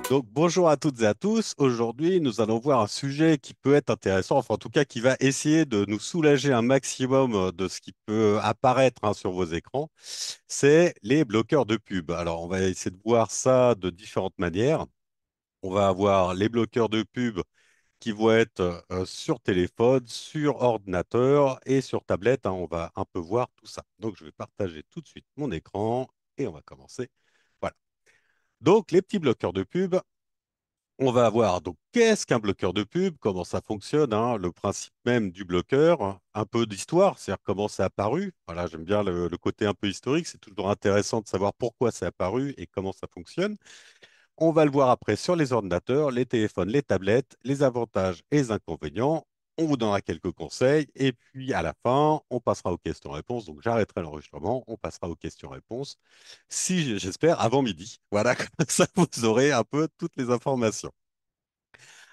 Donc, bonjour à toutes et à tous. Aujourd'hui, nous allons voir un sujet qui peut être intéressant, enfin en tout cas qui va essayer de nous soulager un maximum de ce qui peut apparaître sur vos écrans. C'est les bloqueurs de pub. Alors, on va essayer de voir ça de différentes manières. On va avoir les bloqueurs de pub qui vont être sur téléphone, sur ordinateur et sur tablette, hein. On va un peu voir tout ça. Donc, je vais partager tout de suite mon écran et on va commencer. Voilà. Donc, les petits bloqueurs de pub. On va avoir donc qu'est-ce qu'un bloqueur de pub, comment ça fonctionne, hein, le principe même du bloqueur, hein, un peu d'histoire, c'est-à-dire comment c'est apparu. Voilà, j'aime bien le côté un peu historique, c'est toujours intéressant de savoir pourquoi c'est apparu et comment ça fonctionne. On va le voir après sur les ordinateurs, les téléphones, les tablettes, les avantages et les inconvénients. On vous donnera quelques conseils et puis à la fin, on passera aux questions-réponses. Donc j'arrêterai l'enregistrement, on passera aux questions-réponses. Si j'espère avant midi. Voilà, comme ça vous aurez un peu toutes les informations.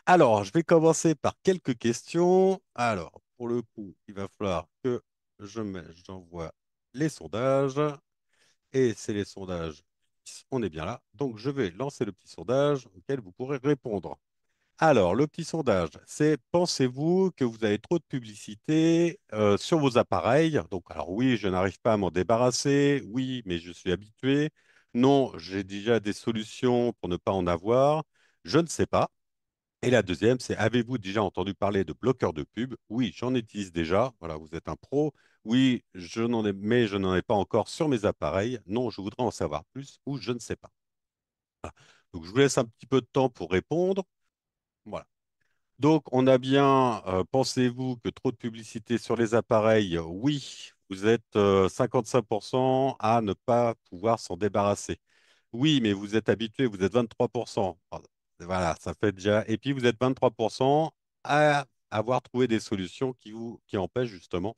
Alors, je vais commencer par quelques questions. Alors, pour le coup, il va falloir que j'envoie les sondages. Et c'est les sondages. On est bien là. Donc, je vais lancer le petit sondage auquel vous pourrez répondre. Alors, le petit sondage, c'est pensez-vous que vous avez trop de publicité sur vos appareils? Donc, alors oui, je n'arrive pas à m'en débarrasser. Oui, mais je suis habitué. Non, j'ai déjà des solutions pour ne pas en avoir. Je ne sais pas. Et la deuxième, c'est avez-vous déjà entendu parler de bloqueurs de pub? Oui, j'en utilise déjà. Voilà, vous êtes un pro. Oui, mais je n'en ai pas encore sur mes appareils. Non, je voudrais en savoir plus ou je ne sais pas. Voilà. Donc, je vous laisse un petit peu de temps pour répondre. Voilà. Donc, on a bien, pensez-vous que trop de publicité sur les appareils? Oui, vous êtes 55% à ne pas pouvoir s'en débarrasser. Oui, mais vous êtes habitué, vous êtes 23%. Voilà, ça fait déjà. Et puis vous êtes 23% à avoir trouvé des solutions qui empêchent justement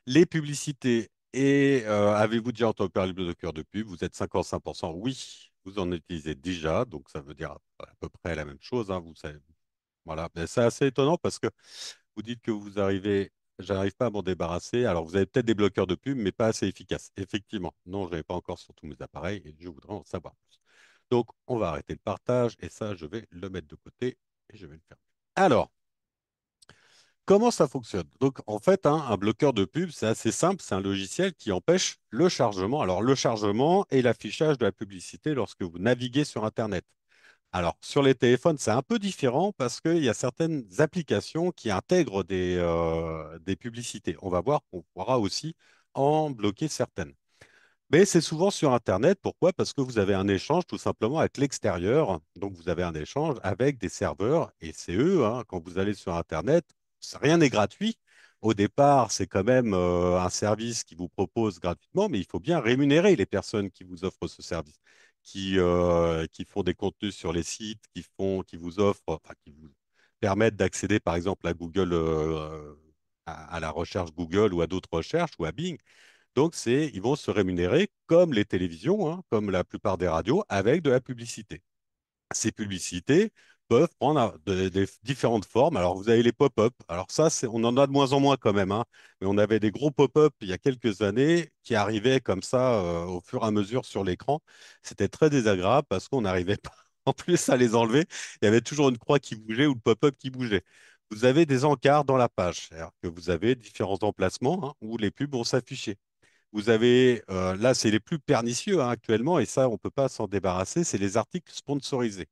les publicités. Et avez-vous déjà entendu parler de bloqueur de pub? Vous êtes 55%. Oui, vous en utilisez déjà, donc ça veut dire à peu près la même chose, hein, vous savez. Voilà, mais c'est assez étonnant parce que vous dites que j'arrive pas à m'en débarrasser. Alors vous avez peut-être des bloqueurs de pub, mais pas assez efficaces. Effectivement, non, je n'ai pas encore sur tous mes appareils et je voudrais en savoir plus. Donc, on va arrêter le partage et ça, je vais le mettre de côté et je vais le faire. Alors, comment ça fonctionne? Donc, en fait, hein, un bloqueur de pub, c'est assez simple. C'est un logiciel qui empêche le chargement. Alors, le chargement et l'affichage de la publicité lorsque vous naviguez sur Internet. Alors, sur les téléphones, c'est un peu différent parce qu'il y a certaines applications qui intègrent des publicités. On va voir qu'on pourra aussi en bloquer certaines. Mais c'est souvent sur Internet. Pourquoi? Parce que vous avez un échange tout simplement avec l'extérieur. Donc, vous avez un échange avec des serveurs et c'est eux, hein, quand vous allez sur Internet, rien n'est gratuit. Au départ, c'est quand même un service qui vous propose gratuitement, mais il faut bien rémunérer les personnes qui vous offrent ce service, qui font des contenus sur les sites, qui vous offrent, enfin, qui vous permettent d'accéder, par exemple, à Google, à la recherche Google ou à d'autres recherches ou à Bing. Donc, ils vont se rémunérer comme les télévisions, hein, comme la plupart des radios, avec de la publicité. Ces publicités peuvent prendre des différentes formes. Alors, vous avez les pop-up. Alors ça, on en a de moins en moins quand même, hein. Mais on avait des gros pop-up il y a quelques années qui arrivaient comme ça au fur et à mesure sur l'écran. C'était très désagréable parce qu'on n'arrivait pas en plus à les enlever. Il y avait toujours une croix qui bougeait ou le pop-up qui bougeait. Vous avez des encarts dans la page, c'est-à-dire que vous avez différents emplacements, hein, où les pubs vont s'afficher. Vous avez, là, c'est les plus pernicieux, hein, actuellement, et ça, on ne peut pas s'en débarrasser, c'est les articles sponsorisés.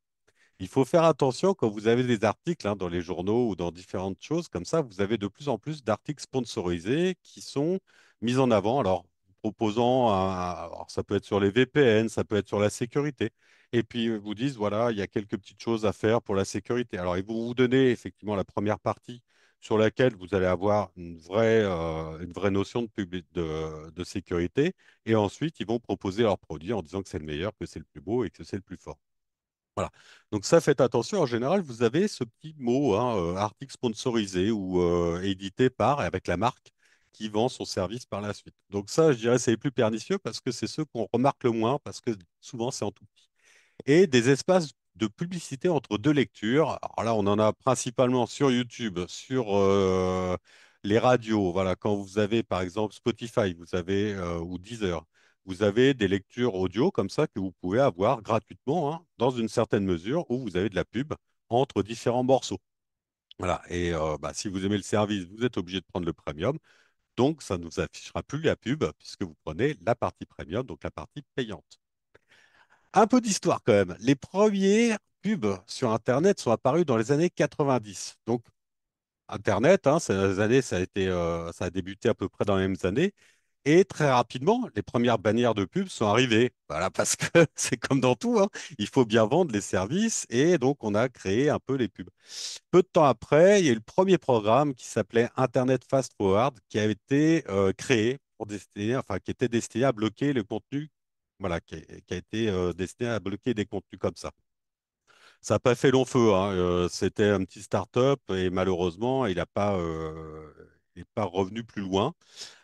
Il faut faire attention quand vous avez des articles, hein, dans les journaux ou dans différentes choses comme ça, vous avez de plus en plus d'articles sponsorisés qui sont mis en avant. Alors, proposant, alors ça peut être sur les VPN, ça peut être sur la sécurité. Et puis, ils vous disent, voilà, il y a quelques petites choses à faire pour la sécurité. Alors, ils vont vous donner effectivement la première partie sur laquelle vous allez avoir une vraie notion de sécurité. Et ensuite, ils vont proposer leurs produits en disant que c'est le meilleur, que c'est le plus beau et que c'est le plus fort. Voilà. Donc ça, faites attention. En général, vous avez ce petit mot, hein, article sponsorisé ou édité par, et avec la marque qui vend son service par la suite. Donc ça, je dirais, c'est les plus pernicieux parce que c'est ceux qu'on remarque le moins, parce que souvent, c'est en tout petit. Et des espaces de publicité entre deux lectures. Alors là, on en a principalement sur YouTube, sur les radios. Voilà, quand vous avez, par exemple, Spotify, vous avez, ou Deezer. vous avez des lectures audio comme ça que vous pouvez avoir gratuitement, hein, dans une certaine mesure où vous avez de la pub entre différents morceaux. Voilà. Et bah, si vous aimez le service, vous êtes obligé de prendre le premium. Donc, ça ne vous affichera plus la pub puisque vous prenez la partie premium, donc la partie payante. Un peu d'histoire quand même. Les premiers pubs sur Internet sont apparus dans les années 90. Donc, Internet, hein, ces années, ça a débuté à peu près dans les mêmes années. Et très rapidement, les premières bannières de pub sont arrivées. Voilà, parce que c'est comme dans tout, hein, il faut bien vendre les services. Et donc, on a créé un peu les pubs. Peu de temps après, il y a eu le premier programme qui s'appelait Internet Fast Forward, qui a été créé pour destiner, enfin, qui était destiné à bloquer le contenu, voilà, qui a été destiné à bloquer des contenus comme ça. Ça n'a pas fait long feu, hein. C'était un petit start-up et malheureusement, il n'est pas revenu plus loin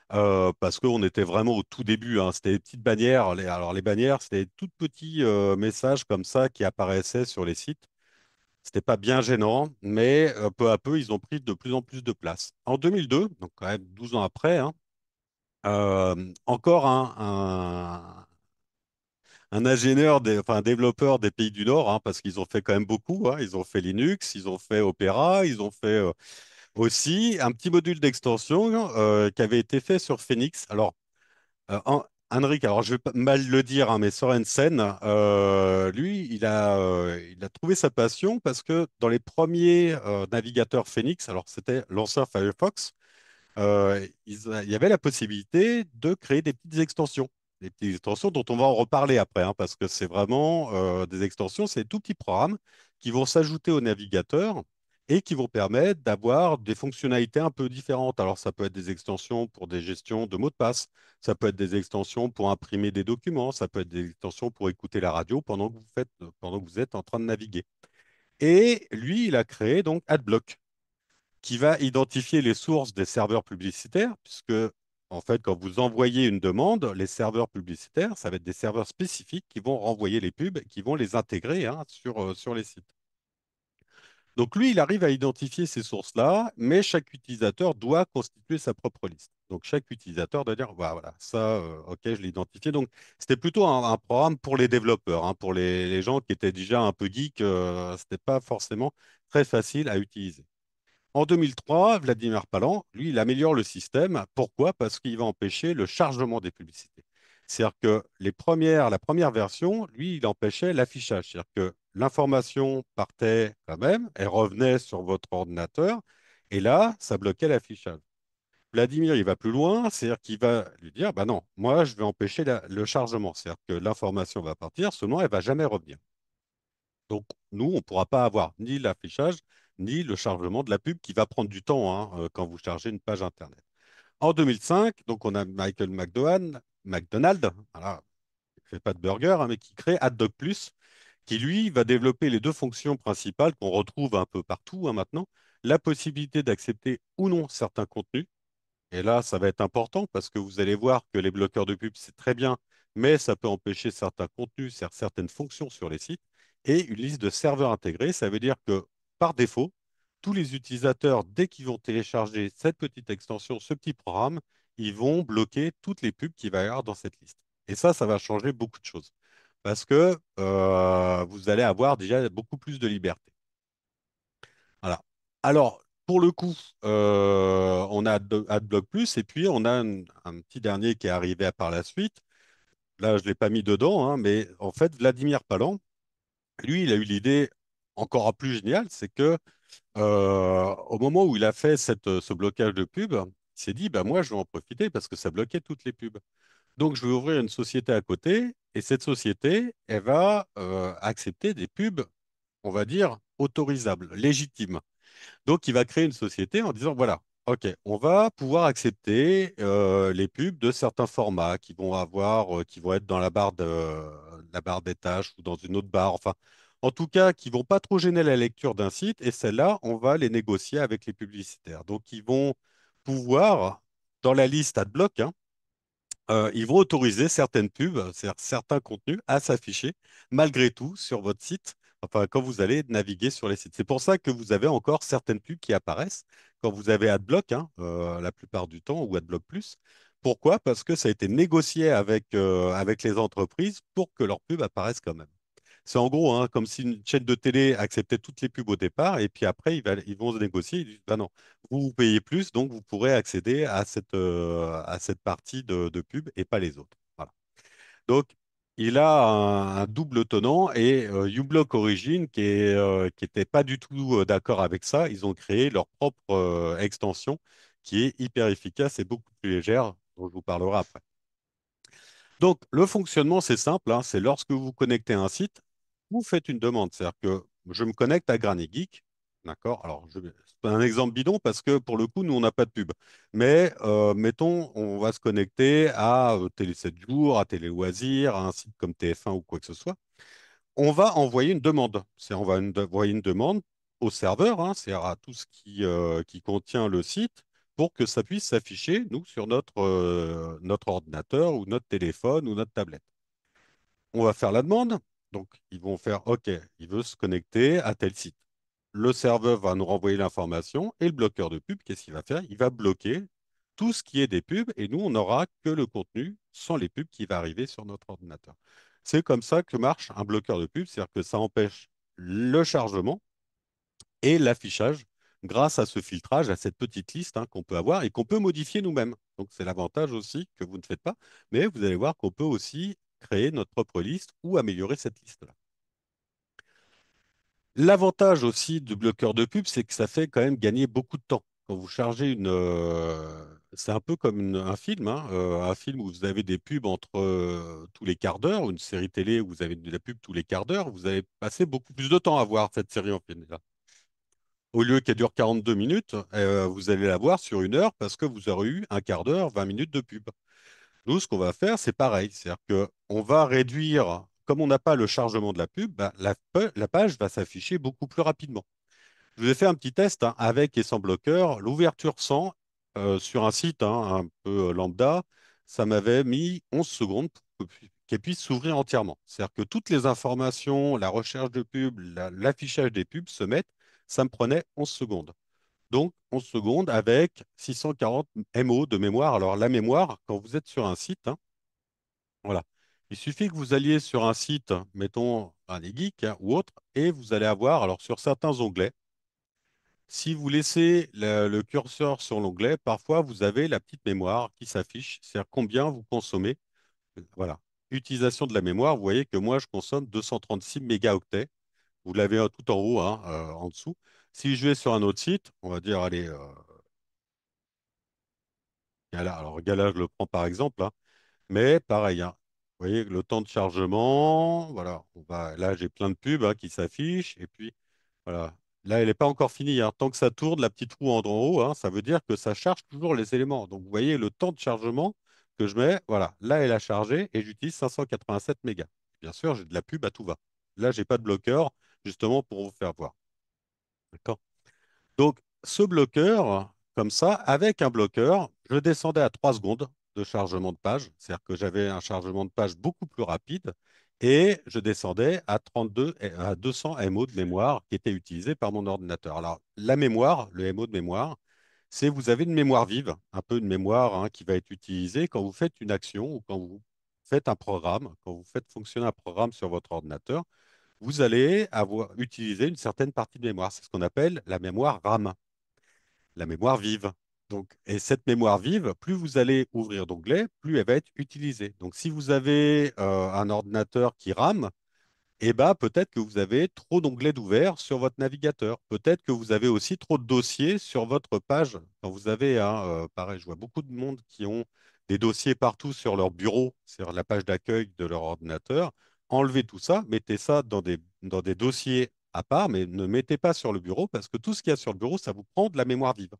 parce qu'on était vraiment au tout début, hein. C'était des petites bannières. Alors, les bannières, c'était des tout petits messages comme ça qui apparaissaient sur les sites. C'était pas bien gênant, mais peu à peu, ils ont pris de plus en plus de place. En 2002, donc quand même 12 ans après, hein, encore un ingénieur, enfin, un développeur des pays du Nord, hein, parce qu'ils ont fait quand même beaucoup, hein. Ils ont fait Linux, ils ont fait Opera, ils ont fait aussi un petit module d'extension qui avait été fait sur Phoenix. Alors, Henrik, alors je vais pas mal le dire, hein, mais Sorensen, lui, il a trouvé sa passion parce que dans les premiers navigateurs Phoenix, alors c'était l'ancien Firefox, il y avait la possibilité de créer des petites extensions. Des petites extensions dont on va en reparler après, hein, parce que c'est vraiment des extensions, c'est des tout petits programmes qui vont s'ajouter au navigateur et qui vont permettre d'avoir des fonctionnalités un peu différentes. Alors, ça peut être des extensions pour des gestions de mots de passe, ça peut être des extensions pour imprimer des documents, ça peut être des extensions pour écouter la radio pendant que vous êtes en train de naviguer. Et lui, il a créé donc AdBlock qui va identifier les sources des serveurs publicitaires, puisque, en fait, quand vous envoyez une demande, les serveurs publicitaires, ça va être des serveurs spécifiques qui vont renvoyer les pubs, qui vont les intégrer, hein, sur les sites. Donc, lui, il arrive à identifier ces sources-là, mais chaque utilisateur doit constituer sa propre liste. Donc, chaque utilisateur doit dire, voilà, ça, OK, je l'ai identifié. Donc, c'était plutôt un programme pour les développeurs, hein, pour les gens qui étaient déjà un peu geeks, c'était pas forcément très facile à utiliser. En 2003, Vladimir Palan, lui, il améliore le système. Pourquoi? Parce qu'il va empêcher le chargement des publicités. C'est-à-dire que la première version, lui, il empêchait l'affichage. C'est-à-dire que l'information partait quand même, elle revenait sur votre ordinateur, et là, ça bloquait l'affichage. Vladimir, il va plus loin, c'est-à-dire qu'il va lui dire, bah non, moi, je vais empêcher le chargement. C'est-à-dire que l'information va partir, seulement elle va jamais revenir. Donc, nous, on ne pourra pas avoir ni l'affichage, ni le chargement de la pub qui va prendre du temps, hein, quand vous chargez une page Internet. En 2005, donc on a Michael McDonald, voilà, qui ne fait pas de burger, hein, mais qui crée AdDoc Plus, qui lui va développer les deux fonctions principales qu'on retrouve un peu partout, hein, maintenant, la possibilité d'accepter ou non certains contenus. Et là, ça va être important parce que vous allez voir que les bloqueurs de pub, c'est très bien, mais ça peut empêcher certains contenus, certaines fonctions sur les sites. Et une liste de serveurs intégrés, ça veut dire que par défaut, tous les utilisateurs, dès qu'ils vont télécharger cette petite extension, ce petit programme, ils vont bloquer toutes les pubs qu'il va y avoir dans cette liste. Et ça va changer beaucoup de choses parce que vous allez avoir déjà beaucoup plus de liberté. Voilà. Alors, pour le coup, on a AdBlock Plus et puis on a un petit dernier qui est arrivé par la suite. Là, je ne l'ai pas mis dedans, hein, mais en fait, Vladimir Palan, lui, il a eu l'idée encore plus géniale, c'est que au moment où il a fait ce blocage de pub, il s'est dit, bah, moi, je vais en profiter parce que ça bloquait toutes les pubs. Donc, je vais ouvrir une société à côté et cette société, elle va accepter des pubs, on va dire, autorisables, légitimes. Donc, il va créer une société en disant, voilà, OK, on va pouvoir accepter les pubs de certains formats qui vont être dans la barre des tâches ou dans une autre barre, enfin, en tout cas, qui vont pas trop gêner la lecture d'un site. Et celles-là, on va les négocier avec les publicitaires. Donc, ils vont pouvoir, dans la liste AdBlock, hein, ils vont autoriser certaines pubs, c'est-à-dire certains contenus, à s'afficher malgré tout sur votre site, enfin quand vous allez naviguer sur les sites. C'est pour ça que vous avez encore certaines pubs qui apparaissent quand vous avez AdBlock, hein, la plupart du temps, ou AdBlock Plus, Pourquoi? Parce que ça a été négocié avec les entreprises pour que leurs pubs apparaissent quand même. C'est en gros hein, comme si une chaîne de télé acceptait toutes les pubs au départ et puis après ils vont se négocier. Ils disent, bah non, vous payez plus, donc vous pourrez accéder à cette partie de pub et pas les autres. Voilà. Donc il a un double tenant et uBlock Origin qui était pas du tout d'accord avec ça, ils ont créé leur propre extension qui est hyper efficace et beaucoup plus légère, dont je vous parlerai après. Donc, le fonctionnement, c'est simple, hein, c'est lorsque vous connectez à un site, vous faites une demande. C'est-à-dire que je me connecte à Granny Geek, d'accord? Alors, c'est un exemple bidon parce que pour le coup, nous, on n'a pas de pub. Mais mettons, on va se connecter à Télé 7 jours, à Télé Loisirs, à un site comme TF1 ou quoi que ce soit. On va envoyer une demande. On va envoyer une demande au serveur, hein, c'est-à-dire à tout ce qui contient le site, pour que ça puisse s'afficher, nous, sur notre ordinateur ou notre téléphone ou notre tablette. On va faire la demande. Donc, ils vont faire OK, il veut se connecter à tel site. Le serveur va nous renvoyer l'information et le bloqueur de pub, qu'est-ce qu'il va faire? Il va bloquer tout ce qui est des pubs et nous, on n'aura que le contenu sans les pubs qui va arriver sur notre ordinateur. C'est comme ça que marche un bloqueur de pub, c'est-à-dire que ça empêche le chargement et l'affichage grâce à ce filtrage, à cette petite liste hein, qu'on peut avoir et qu'on peut modifier nous-mêmes. Donc c'est l'avantage aussi que vous ne faites pas, mais vous allez voir qu'on peut aussi créer notre propre liste ou améliorer cette liste-là. L'avantage aussi du bloqueur de pub, c'est que ça fait quand même gagner beaucoup de temps. Quand vous chargez c'est un peu comme un film, hein, un film où vous avez des pubs entre tous les quarts d'heure, ou une série télé où vous avez de la pub tous les quarts d'heure, vous allez passer beaucoup plus de temps à voir cette série en film. Au lieu qu'elle dure 42 minutes, vous allez la voir sur une heure parce que vous aurez eu un quart d'heure, 20 minutes de pub. Nous, ce qu'on va faire, c'est pareil. C'est-à-dire qu'on va réduire, comme on n'a pas le chargement de la pub, bah, la page va s'afficher beaucoup plus rapidement. Je vous ai fait un petit test hein, avec et sans bloqueur. L'ouverture sans, sur un site hein, un peu lambda, ça m'avait mis 11 secondes pour qu'elle puisse s'ouvrir entièrement. C'est-à-dire que toutes les informations, la recherche de pub, l'affichage des pubs se mettent, ça me prenait 11 secondes. Donc, 11 secondes avec 640 MO de mémoire. Alors, la mémoire, quand vous êtes sur un site, hein, voilà, il suffit que vous alliez sur un site, mettons un geek hein, ou autre, et vous allez avoir, alors sur certains onglets, si vous laissez le curseur sur l'onglet, parfois vous avez la petite mémoire qui s'affiche, c'est-à-dire combien vous consommez. Voilà. Utilisation de la mémoire, vous voyez que moi je consomme 236 mégaoctets. Vous l'avez tout en haut, hein, en dessous. Si je vais sur un autre site, on va dire, allez, alors Gala, je le prends par exemple, hein, mais pareil, hein. Vous voyez, le temps de chargement, voilà, là j'ai plein de pubs hein, qui s'affichent, et puis voilà. Là, elle n'est pas encore finie, hein. Tant que ça tourne, la petite roue en haut, hein, ça veut dire que ça charge toujours les éléments. Donc, vous voyez le temps de chargement que je mets. Voilà, là, elle a chargé et j'utilise 587 mégas. Bien sûr, j'ai de la pub à tout va. Là, j'ai pas de bloqueur, justement, pour vous faire voir. D'accord? Donc, ce bloqueur, comme ça, avec un bloqueur, je descendais à 3 secondes de chargement de page. C'est-à-dire que j'avais un chargement de page beaucoup plus rapide et je descendais à 32, à 200 MO de mémoire qui était utilisé par mon ordinateur. Alors, la mémoire, le MO de mémoire, c'est vous avez une mémoire vive, un peu une mémoire hein, qui va être utilisée quand vous faites une action ou quand vous faites un programme, quand vous faites fonctionner un programme sur votre ordinateur, vous allez avoir utilisé une certaine partie de mémoire. C'est ce qu'on appelle la mémoire RAM, la mémoire vive. Donc, et cette mémoire vive, plus vous allez ouvrir d'onglets, plus elle va être utilisée. Donc, si vous avez un ordinateur qui rame, eh ben, peut-être que vous avez trop d'onglets d'ouvert sur votre navigateur. Peut-être que vous avez aussi trop de dossiers sur votre page. Quand vous avez, hein, pareil, je vois beaucoup de monde qui ont des dossiers partout sur leur bureau, sur la page d'accueil de leur ordinateur. Enlevez tout ça, mettez ça dans des dossiers à part, mais ne mettez pas sur le bureau parce que tout ce qu'il y a sur le bureau, ça vous prend de la mémoire vive.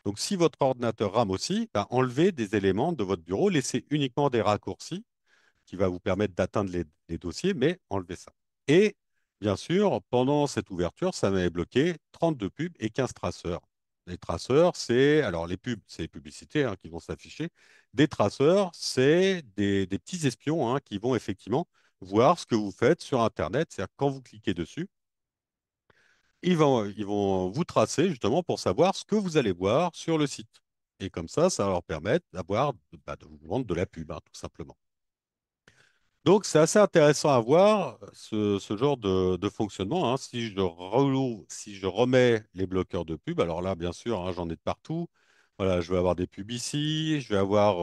Donc, si votre ordinateur rame aussi, ben, enlevez des éléments de votre bureau, laissez uniquement des raccourcis qui va vous permettre d'atteindre les dossiers, mais enlevez ça. Et bien sûr, pendant cette ouverture, ça m'avait bloqué 32 pubs et 15 traceurs. Les traceurs, c'est, alors les pubs, c'est les publicités hein, qui vont s'afficher. Des traceurs, c'est des petits espions hein, qui vont effectivement voir ce que vous faites sur Internet. C'est-à-dire quand vous cliquez dessus, ils vont vous tracer justement pour savoir ce que vous allez voir sur le site. Et comme ça va leur permettre d'avoir, bah, de vous vendre de la pub, hein, tout simplement. Donc, c'est assez intéressant à voir ce genre de fonctionnement, hein. Si je remets les bloqueurs de pub, alors là, bien sûr, hein, j'en ai de partout. Voilà, je vais avoir des pubs ici, je vais avoir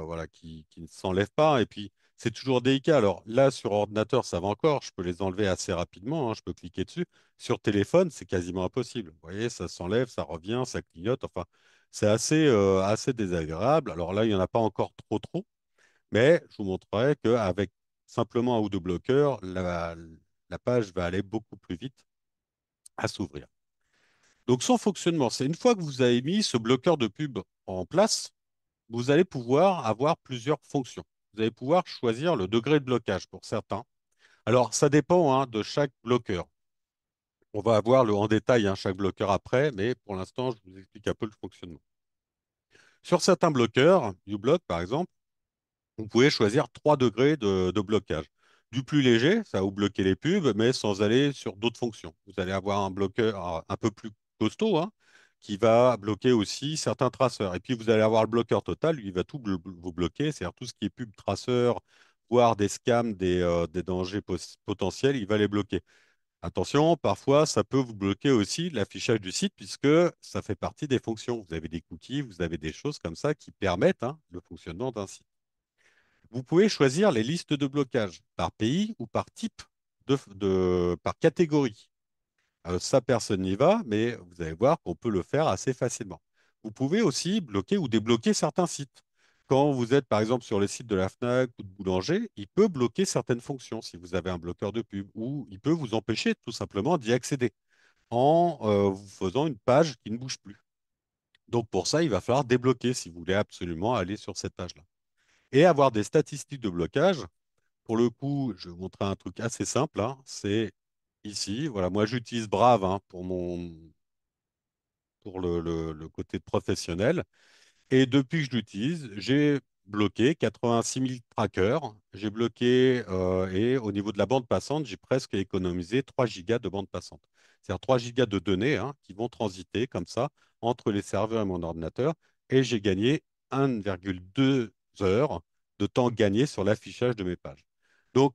voilà, qui ne s'enlèvent pas. Et puis, c'est toujours délicat. Alors là, sur ordinateur, ça va encore. Je peux les enlever assez rapidement, hein, je peux cliquer dessus. Sur téléphone, c'est quasiment impossible. Vous voyez, ça s'enlève, ça revient, ça clignote. Enfin, c'est assez désagréable. Alors là, il n'y en a pas encore trop. Mais je vous montrerai qu'avec simplement un ou deux bloqueurs, la page va aller beaucoup plus vite à s'ouvrir. Donc son fonctionnement, c'est une fois que vous avez mis ce bloqueur de pub en place, vous allez pouvoir avoir plusieurs fonctions. Vous allez pouvoir choisir le degré de blocage pour certains. Alors ça dépend hein, de chaque bloqueur. On va avoir en détail hein, chaque bloqueur après, mais pour l'instant, je vous explique un peu le fonctionnement. Sur certains bloqueurs, uBlock par exemple, vous pouvez choisir 3 degrés de blocage. Du plus léger, ça va vous bloquer les pubs, mais sans aller sur d'autres fonctions. Vous allez avoir un bloqueur un peu plus costaud, hein, qui va bloquer aussi certains traceurs. Et puis vous allez avoir le bloqueur total, lui, il va tout vous bloquer, c'est-à-dire tout ce qui est pub traceur, voire des scams, des dangers potentiels, il va les bloquer. Attention, parfois, ça peut vous bloquer aussi l'affichage du site, puisque ça fait partie des fonctions. Vous avez des cookies, vous avez des choses comme ça qui permettent hein, le fonctionnement d'un site. Vous pouvez choisir les listes de blocage par pays ou par type, par catégorie. Ça, personne n'y va, mais vous allez voir qu'on peut le faire assez facilement. Vous pouvez aussi bloquer ou débloquer certains sites. Quand vous êtes, par exemple, sur le site de la Fnac ou de Boulanger, il peut bloquer certaines fonctions si vous avez un bloqueur de pub, ou il peut vous empêcher tout simplement d'y accéder en vous faisant une page qui ne bouge plus. Donc pour ça, il va falloir débloquer si vous voulez absolument aller sur cette page-là. Et avoir des statistiques de blocage. Pour le coup, je vais vous montrer un truc assez simple, hein. C'est ici. Voilà, moi j'utilise Brave hein, pour le côté professionnel. Et depuis que je l'utilise, j'ai bloqué 86 000 trackers. J'ai bloqué, et au niveau de la bande passante, j'ai presque économisé 3 gigas de bande passante. C'est-à-dire 3 gigas de données hein, qui vont transiter comme ça entre les serveurs et mon ordinateur. Et j'ai gagné 1,2 heures de temps gagné sur l'affichage de mes pages. Donc,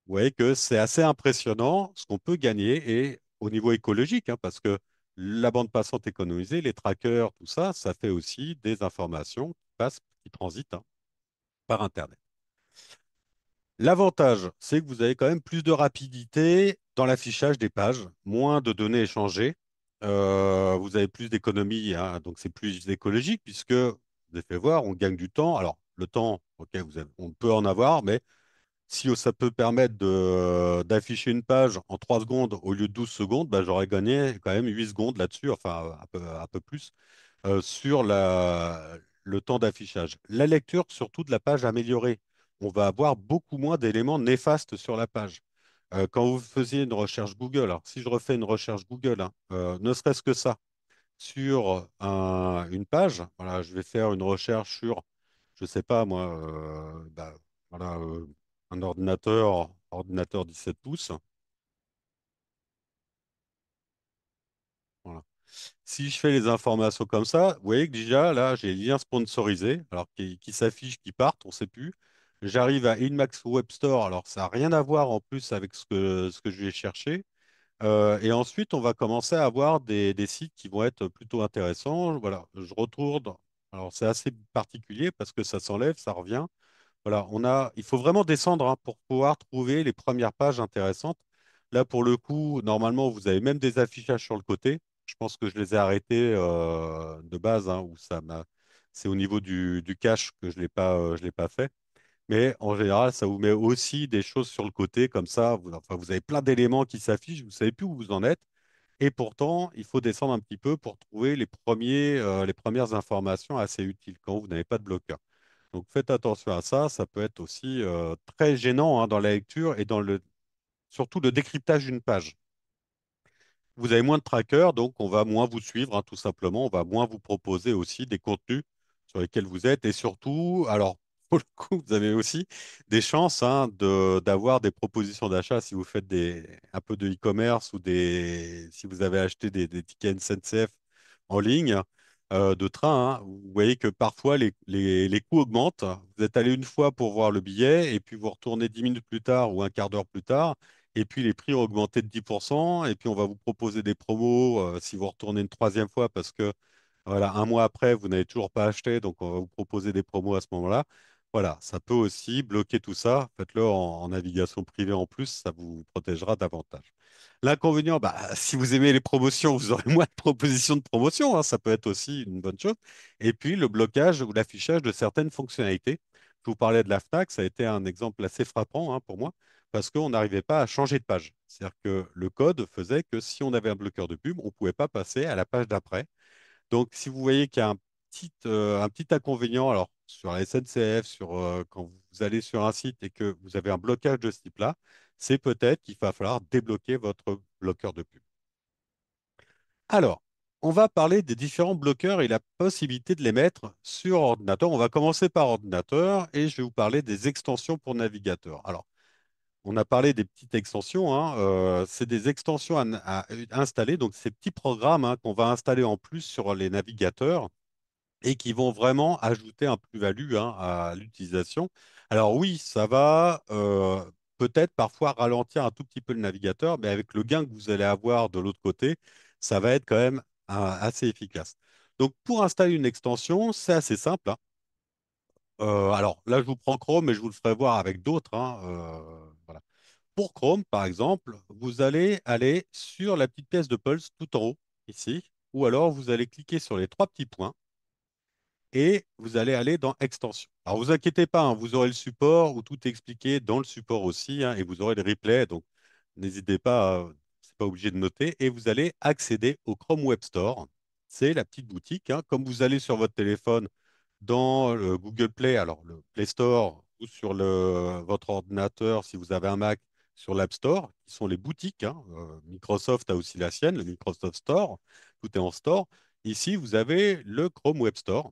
vous voyez que c'est assez impressionnant ce qu'on peut gagner et au niveau écologique, hein, parce que la bande passante économisée, les trackers, tout ça, ça fait aussi des informations qui passent, qui transitent hein, par Internet. L'avantage, c'est que vous avez quand même plus de rapidité dans l'affichage des pages, moins de données échangées. Vous avez plus d'économies, hein, donc c'est plus écologique puisque vous avez fait voir, on gagne du temps. Alors, le temps, ok, on peut en avoir, mais si ça peut permettre d'afficher une page en 3 secondes au lieu de 12 secondes, bah, j'aurais gagné quand même 8 secondes là-dessus, enfin un peu plus, sur le temps d'affichage. La lecture, surtout de la page améliorée. On va avoir beaucoup moins d'éléments néfastes sur la page. Quand vous faisiez une recherche Google, alors si je refais une recherche Google, hein, ne serait-ce que ça, sur une page, voilà, je vais faire une recherche sur, je sais pas moi, bah, voilà, un ordinateur 17 pouces. Voilà. Si je fais les informations comme ça, vous voyez que déjà, là, j'ai les liens sponsorisés, alors qui s'affichent, qui partent, on ne sait plus. J'arrive à Inmax Web Store, alors ça n'a rien à voir en plus avec ce que je vais chercher. Et ensuite, on va commencer à avoir des sites qui vont être plutôt intéressants. Voilà, je retourne. Alors, c'est assez particulier parce que ça s'enlève, ça revient. Voilà, il faut vraiment descendre hein, pour pouvoir trouver les premières pages intéressantes. Là, pour le coup, normalement, vous avez même des affichages sur le côté. Je pense que je les ai arrêtés de base, hein, c'est au niveau du cache que je l'ai pas fait. Mais en général, ça vous met aussi des choses sur le côté, comme ça, enfin, vous avez plein d'éléments qui s'affichent, vous ne savez plus où vous en êtes. Et pourtant, il faut descendre un petit peu pour trouver les premières informations assez utiles quand vous n'avez pas de bloqueur. Donc faites attention à ça, ça peut être aussi très gênant hein, dans la lecture et surtout le décryptage d'une page. Vous avez moins de trackers, donc on va moins vous suivre, hein, tout simplement. On va moins vous proposer aussi des contenus sur lesquels vous êtes. Et surtout, alors, pour le coup, vous avez aussi des chances hein, d'avoir des propositions d'achat si vous faites un peu de e-commerce ou si vous avez acheté des tickets SNCF en ligne. de train, hein. Vous voyez que parfois les coûts augmentent. Vous êtes allé une fois pour voir le billet et puis vous retournez 10 minutes plus tard ou un quart d'heure plus tard. Et puis les prix ont augmenté de 10%. Et puis on va vous proposer des promos si vous retournez une troisième fois parce que voilà, un mois après, vous n'avez toujours pas acheté. Donc on va vous proposer des promos à ce moment-là. Voilà, ça peut aussi bloquer tout ça. Faites-le en navigation privée en plus, ça vous protégera davantage. L'inconvénient, bah, si vous aimez les promotions, vous aurez moins de propositions de promotion, hein, ça peut être aussi une bonne chose. Et puis le blocage ou l'affichage de certaines fonctionnalités. Je vous parlais de la Fnac, ça a été un exemple assez frappant hein, pour moi, parce qu'on n'arrivait pas à changer de page. C'est-à-dire que le code faisait que si on avait un bloqueur de pub, on ne pouvait pas passer à la page d'après. Donc, si vous voyez qu'il y a un petit inconvénient, alors sur la SNCF, quand vous allez sur un site et que vous avez un blocage de ce type-là, c'est peut-être qu'il va falloir débloquer votre bloqueur de pub. Alors, on va parler des différents bloqueurs et la possibilité de les mettre sur ordinateur. On va commencer par ordinateur et je vais vous parler des extensions pour navigateur. Alors, on a parlé des petites extensions, hein, c'est des extensions à installer, donc ces petits programmes hein, qu'on va installer en plus sur les navigateurs et qui vont vraiment ajouter un plus-value hein, à l'utilisation. Alors oui, ça va peut-être parfois ralentir un tout petit peu le navigateur, mais avec le gain que vous allez avoir de l'autre côté, ça va être quand même assez efficace. Donc pour installer une extension, c'est assez simple, hein. Alors là, je vous prends Chrome, mais je vous le ferai voir avec d'autres, hein, voilà. Pour Chrome, par exemple, vous allez aller sur la petite pièce de Pulse tout en haut, ici, ou alors vous allez cliquer sur les trois petits points et vous allez aller dans Extensions. Alors, vous inquiétez pas, hein, vous aurez le support où tout est expliqué dans le support aussi, hein, et vous aurez le replay. Donc, n'hésitez pas, c'est pas obligé de noter. Et vous allez accéder au Chrome Web Store. C'est la petite boutique, hein. Comme vous allez sur votre téléphone dans le Google Play, alors le Play Store ou sur votre ordinateur, si vous avez un Mac, sur l'App Store, qui sont les boutiques, hein. Microsoft a aussi la sienne, le Microsoft Store. Tout est en store. Ici, vous avez le Chrome Web Store.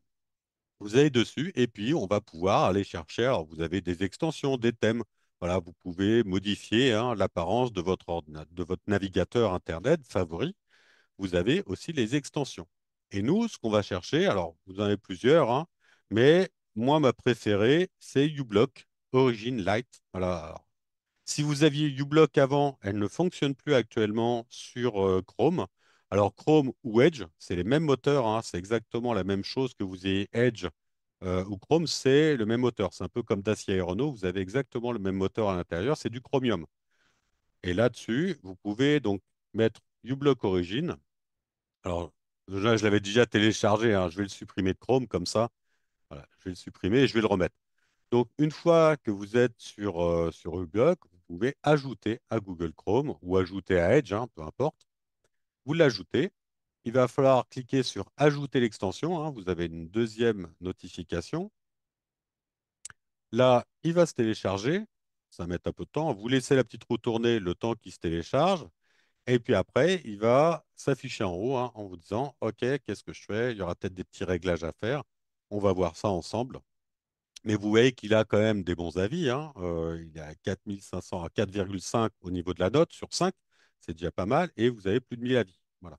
Vous allez dessus et puis on va pouvoir aller chercher. Alors, vous avez des extensions, des thèmes. Voilà, vous pouvez modifier hein, l'apparence de de votre navigateur Internet favori. Vous avez aussi les extensions. Et nous, ce qu'on va chercher, alors vous en avez plusieurs, hein, mais moi, ma préférée, c'est uBlock Origin Lite. Voilà. Si vous aviez uBlock avant, elle ne fonctionne plus actuellement sur Chrome. Alors Chrome ou Edge, c'est les mêmes moteurs, hein, c'est exactement la même chose que vous ayez Edge ou Chrome, c'est le même moteur. C'est un peu comme Dacia et Renault, vous avez exactement le même moteur à l'intérieur, c'est du Chromium. Et là-dessus, vous pouvez donc mettre uBlock Origin. Alors, je l'avais déjà téléchargé, hein, je vais le supprimer de Chrome comme ça. Voilà, je vais le supprimer et je vais le remettre. Donc, une fois que vous êtes sur uBlock, vous pouvez ajouter à Google Chrome ou ajouter à Edge, hein, peu importe. Vous l'ajoutez. Il va falloir cliquer sur Ajouter l'extension, hein. Vous avez une deuxième notification. Là, il va se télécharger. Ça va mettre un peu de temps. Vous laissez la petite roue tourner le temps qu'il se télécharge. Et puis après, il va s'afficher en haut hein, en vous disant, OK, qu'est-ce que je fais? Il y aura peut-être des petits réglages à faire. On va voir ça ensemble. Mais vous voyez qu'il a quand même des bons avis, hein. Il est à 4500 à 4,5 au niveau de la note sur 5. C'est déjà pas mal. Et vous avez plus de 1000 avis. Voilà.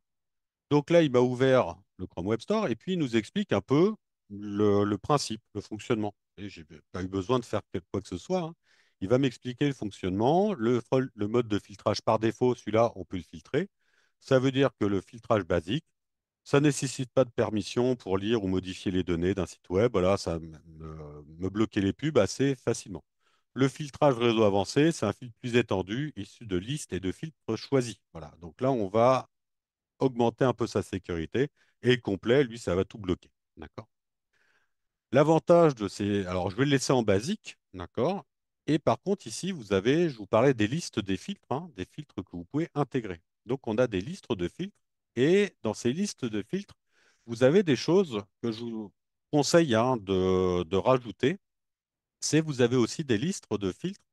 Donc là, il m'a ouvert le Chrome Web Store et puis il nous explique un peu le principe, le fonctionnement. Et j'ai pas eu besoin de faire quoi que ce soit, hein. Il va m'expliquer le fonctionnement, le mode de filtrage par défaut, celui-là, on peut le filtrer. Ça veut dire que le filtrage basique, ça ne nécessite pas de permission pour lire ou modifier les données d'un site web. Voilà, ça me bloquer les pubs assez facilement. Le filtrage réseau avancé, c'est un filtre plus étendu, issu de listes et de filtres choisis. Voilà, donc là, on va augmenter un peu sa sécurité. Et complet, lui, ça va tout bloquer. D'accord? L'avantage de ces... Alors, je vais le laisser en basique. D'accord? Et par contre, ici, vous avez, je vous parlais des listes des filtres, hein, des filtres que vous pouvez intégrer. Donc, on a des listes de filtres. Et dans ces listes de filtres, vous avez des choses que je vous conseille hein, de rajouter. C'est vous avez aussi des listes de filtres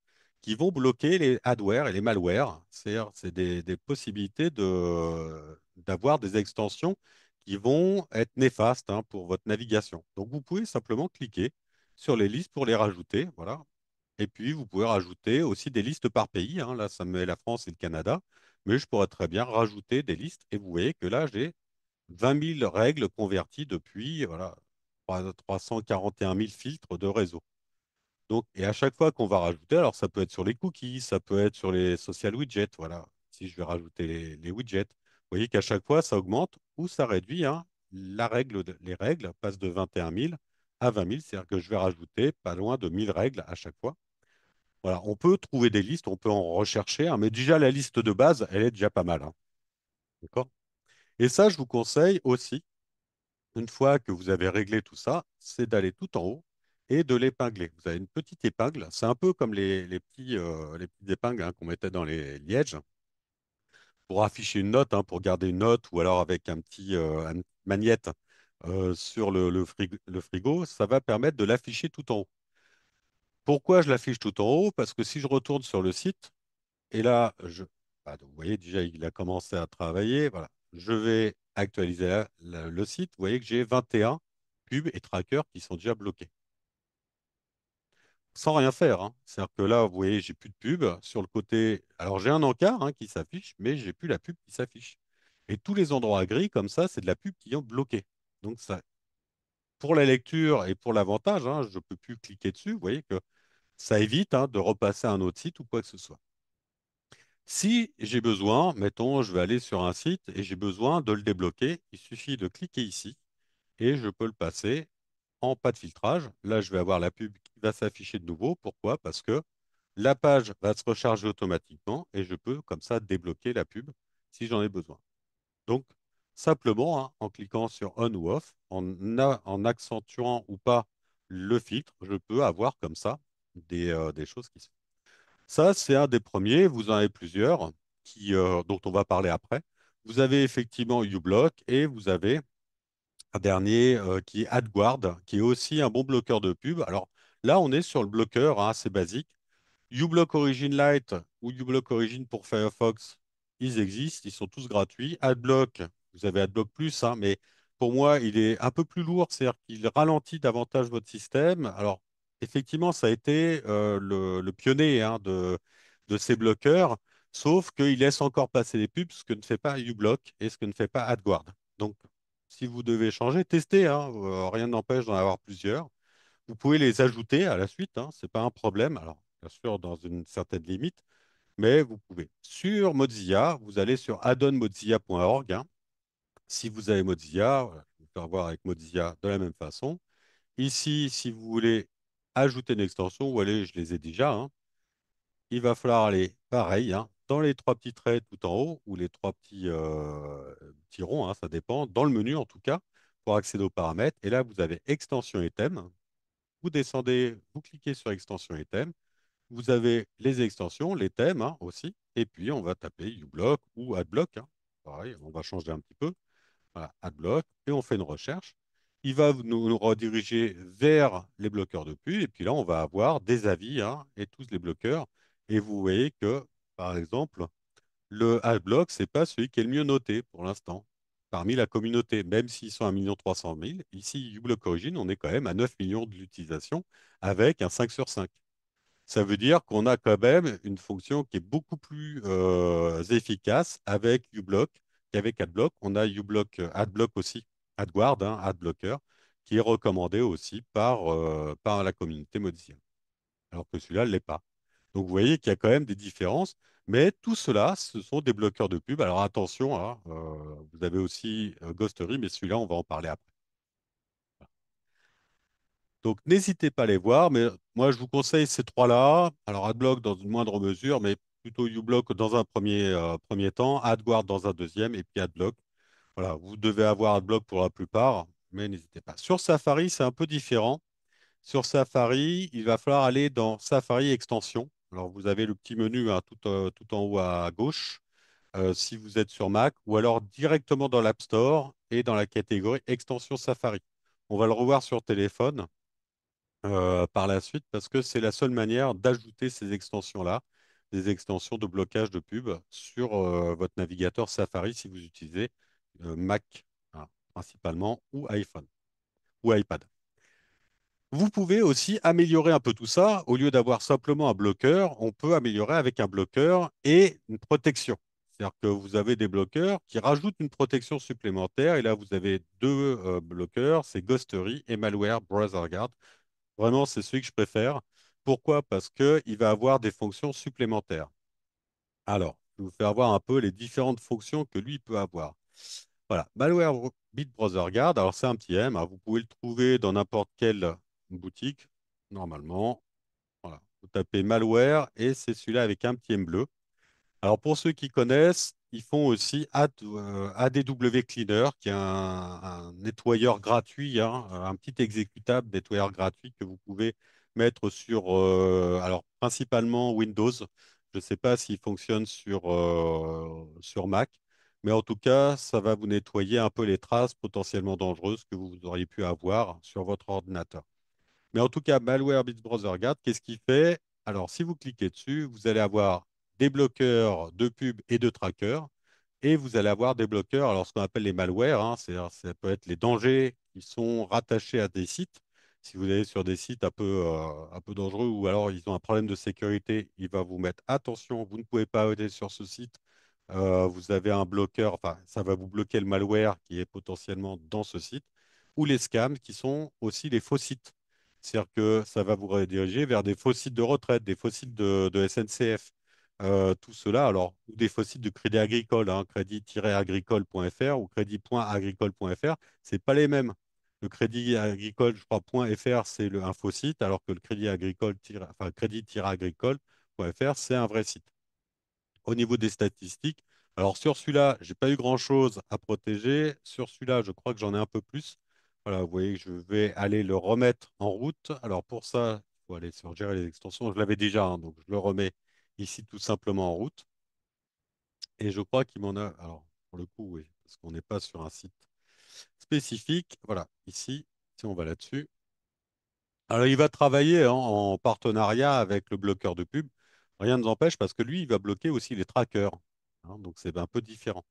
qui vont bloquer les adwares et les malwares. C'est des possibilités d'avoir des extensions qui vont être néfastes hein, pour votre navigation. Donc, vous pouvez simplement cliquer sur les listes pour les rajouter. Voilà. Et puis, vous pouvez rajouter aussi des listes par pays, hein. Là, ça me met la France et le Canada. Mais je pourrais très bien rajouter des listes. Et vous voyez que là, j'ai 20 000 règles converties depuis, voilà, 341 000 filtres de réseau. Donc, et à chaque fois qu'on va rajouter, alors ça peut être sur les cookies, ça peut être sur les social widgets, voilà. Si je vais rajouter les widgets, vous voyez qu'à chaque fois, ça augmente ou ça réduit, hein. Les règles passent de 21 000 à 20 000, c'est-à-dire que je vais rajouter pas loin de 1000 règles à chaque fois. Voilà, on peut trouver des listes, on peut en rechercher, hein, mais déjà la liste de base, elle est déjà pas mal, hein. D'accord? Et ça, je vous conseille aussi, une fois que vous avez réglé tout ça, c'est d'aller tout en haut et de l'épingler. Vous avez une petite épingle, c'est un peu comme les petites épingles, hein, qu'on mettait dans les lièges pour afficher une note, hein, pour garder une note, ou alors avec une magnette sur le frigo, ça va permettre de l'afficher tout en haut. Pourquoi je l'affiche tout en haut? Parce que si je retourne sur le site, et là, donc, vous voyez déjà, il a commencé à travailler. Voilà. Je vais actualiser le site. Vous voyez que j'ai 21 pubs et trackers qui sont déjà bloqués. Sans rien faire, hein. C'est-à-dire que là, vous voyez, j'ai plus de pub. Sur le côté, alors j'ai un encart, hein, qui s'affiche, mais j'ai plus la pub qui s'affiche. Et tous les endroits gris, comme ça, c'est de la pub qui ont bloqué. Donc, ça, pour la lecture et pour l'avantage, hein, je ne peux plus cliquer dessus. Vous voyez que ça évite, hein, de repasser à un autre site ou quoi que ce soit. Si j'ai besoin, mettons, je vais aller sur un site et j'ai besoin de le débloquer, il suffit de cliquer ici et je peux le passer en pas de filtrage. Là, je vais avoir la pub qui va s'afficher de nouveau. Pourquoi? Parce que la page va se recharger automatiquement et je peux comme ça débloquer la pub si j'en ai besoin. Donc, simplement, hein, en cliquant sur On ou Off, en accentuant ou pas le filtre, je peux avoir comme ça des choses qui sont. Ça, c'est un des premiers. Vous en avez plusieurs dont on va parler après. Vous avez effectivement uBlock et vous avez un dernier qui est AdGuard, qui est aussi un bon bloqueur de pub. Alors là, on est sur le bloqueur, hein, assez basique. uBlock Origin Lite ou uBlock Origin pour Firefox, ils existent, ils sont tous gratuits. AdBlock, vous avez AdBlock Plus, hein, mais pour moi, il est un peu plus lourd, c'est-à-dire qu'il ralentit davantage votre système. Alors, effectivement, ça a été le pionnier, hein, de ces bloqueurs, sauf qu'il laisse encore passer les pubs, ce que ne fait pas uBlock et ce que ne fait pas AdGuard. Donc, si vous devez changer, testez, hein, rien n'empêche d'en avoir plusieurs. Vous pouvez les ajouter à la suite, hein, ce n'est pas un problème. Alors, bien sûr, dans une certaine limite, mais vous pouvez. Sur Mozilla, vous allez sur addonmozilla.org, hein. Si vous avez Mozilla, voilà, je vais vous faire voir avec Mozilla de la même façon. Ici, si vous voulez ajouter une extension, ou aller, je les ai déjà, hein, il va falloir aller pareil, hein, dans les trois petits traits tout en haut, ou les trois petits ronds, hein, ça dépend, dans le menu en tout cas, pour accéder aux paramètres. Et là, vous avez extension et thème. Vous descendez, vous cliquez sur extension et thème. Vous avez les extensions, les thèmes, hein, aussi. Et puis, on va taper uBlock ou AdBlock, hein. Pareil, on va changer un petit peu. Voilà, AdBlock. Et on fait une recherche. Il va nous rediriger vers les bloqueurs de pub. Et puis là, on va avoir des avis, hein, et tous les bloqueurs. Et vous voyez que, par exemple, le AdBlock, ce n'est pas celui qui est le mieux noté pour l'instant parmi la communauté, même s'ils sont à 1 300 000. Ici, uBlock Origin, on est quand même à 9 millions de l'utilisation avec un 5 sur 5. Ça veut dire qu'on a quand même une fonction qui est beaucoup plus efficace avec uBlock qu'avec AdBlock. On a uBlock, AdBlock aussi, AdGuard, hein, AdBlocker, qui est recommandé aussi par la communauté Mozilla, alors que celui-là ne l'est pas. Donc vous voyez qu'il y a quand même des différences, mais tout cela, ce sont des bloqueurs de pub. Alors attention, hein, vous avez aussi Ghostery, mais celui-là, on va en parler après. Donc, n'hésitez pas à les voir, mais moi, je vous conseille ces trois-là. Alors, AdBlock dans une moindre mesure, mais plutôt uBlock dans un premier temps, AdGuard dans un deuxième, et puis AdBlock. Voilà, vous devez avoir AdBlock pour la plupart, mais n'hésitez pas. Sur Safari, c'est un peu différent. Sur Safari, il va falloir aller dans Safari Extension. Alors, vous avez le petit menu, hein, tout en haut à gauche, si vous êtes sur Mac, ou alors directement dans l'App Store et dans la catégorie Extension Safari. On va le revoir sur téléphone par la suite parce que c'est la seule manière d'ajouter ces extensions-là, des extensions de blocage de pub sur votre navigateur Safari si vous utilisez Mac, hein, principalement, ou iPhone ou iPad. Vous pouvez aussi améliorer un peu tout ça. Au lieu d'avoir simplement un bloqueur, on peut améliorer avec un bloqueur et une protection. C'est-à-dire que vous avez des bloqueurs qui rajoutent une protection supplémentaire. Et là, vous avez deux bloqueurs, c'est Ghostery et Malware Browser Guard. Vraiment, c'est celui que je préfère. Pourquoi? Parce qu'il va avoir des fonctions supplémentaires. Alors, je vais vous faire voir un peu les différentes fonctions que lui peut avoir. Voilà, Malware Bit Browser Guard. Alors, c'est un petit M, hein. Vous pouvez le trouver dans n'importe quelle boutique, normalement. Voilà. Vous tapez malware et c'est celui-là avec un petit M bleu. Alors pour ceux qui connaissent, ils font aussi ADW Cleaner, qui est un nettoyeur gratuit, hein, un petit exécutable nettoyeur gratuit que vous pouvez mettre sur, alors principalement Windows. Je ne sais pas s'il fonctionne sur Mac, mais en tout cas, ça va vous nettoyer un peu les traces potentiellement dangereuses que vous auriez pu avoir sur votre ordinateur. Mais en tout cas, Malware Bits Browser Guard, qu'est-ce qu'il fait? Alors, si vous cliquez dessus, vous allez avoir des bloqueurs de pub et de trackers, et vous allez avoir des bloqueurs, alors ce qu'on appelle les malwares, hein, ça peut être les dangers qui sont rattachés à des sites. Si vous allez sur des sites un peu dangereux ou alors ils ont un problème de sécurité, il va vous mettre attention, vous ne pouvez pas aller sur ce site. Vous avez un bloqueur, enfin, ça va vous bloquer le malware qui est potentiellement dans ce site, ou les scams qui sont aussi les faux sites. C'est-à-dire que ça va vous rediriger vers des faux sites de retraite, des faux sites de SNCF, tout cela, alors, ou des faux sites de Crédit Agricole, hein, crédit-agricole.fr ou crédit.agricole.fr, c'est pas les mêmes. Le Crédit Agricole, je crois, .fr, c'est un faux site, alors que le Crédit Agricole, enfin, crédit-agricole.fr, c'est un vrai site. Au niveau des statistiques, alors sur celui-là, j'ai pas eu grand-chose à protéger. Sur celui-là, je crois que j'en ai un peu plus. Voilà, vous voyez que je vais aller le remettre en route. Alors pour ça, il faut aller sur gérer les extensions. Je l'avais déjà, hein, donc je le remets ici tout simplement en route. Et je crois qu'il m'en a. Alors pour le coup, oui, parce qu'on n'est pas sur un site spécifique. Voilà, ici, si on va là-dessus. Alors il va travailler hein, en partenariat avec le bloqueur de pub. Rien ne nous empêche parce que lui, il va bloquer aussi les trackers, hein, donc c'est un peu différent.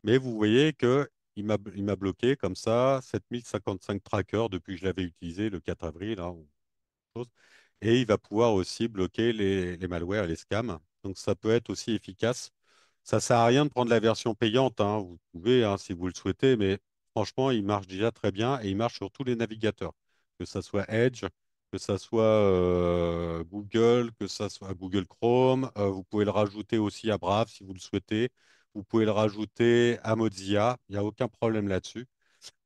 Mais vous voyez que il m'a bloqué comme ça 7055 trackers depuis que je l'avais utilisé le 4 avril, hein, ou chose. Et il va pouvoir aussi bloquer les malwares et les scams. Donc ça peut être aussi efficace. Ça ne sert à rien de prendre la version payante, hein. Vous pouvez, hein, si vous le souhaitez, mais franchement, il marche déjà très bien et il marche sur tous les navigateurs, que ça soit Edge, que ça soit Google, que ça soit Google Chrome. Vous pouvez le rajouter aussi à Brave si vous le souhaitez. Vous pouvez le rajouter à Mozilla. Il n'y a aucun problème là-dessus.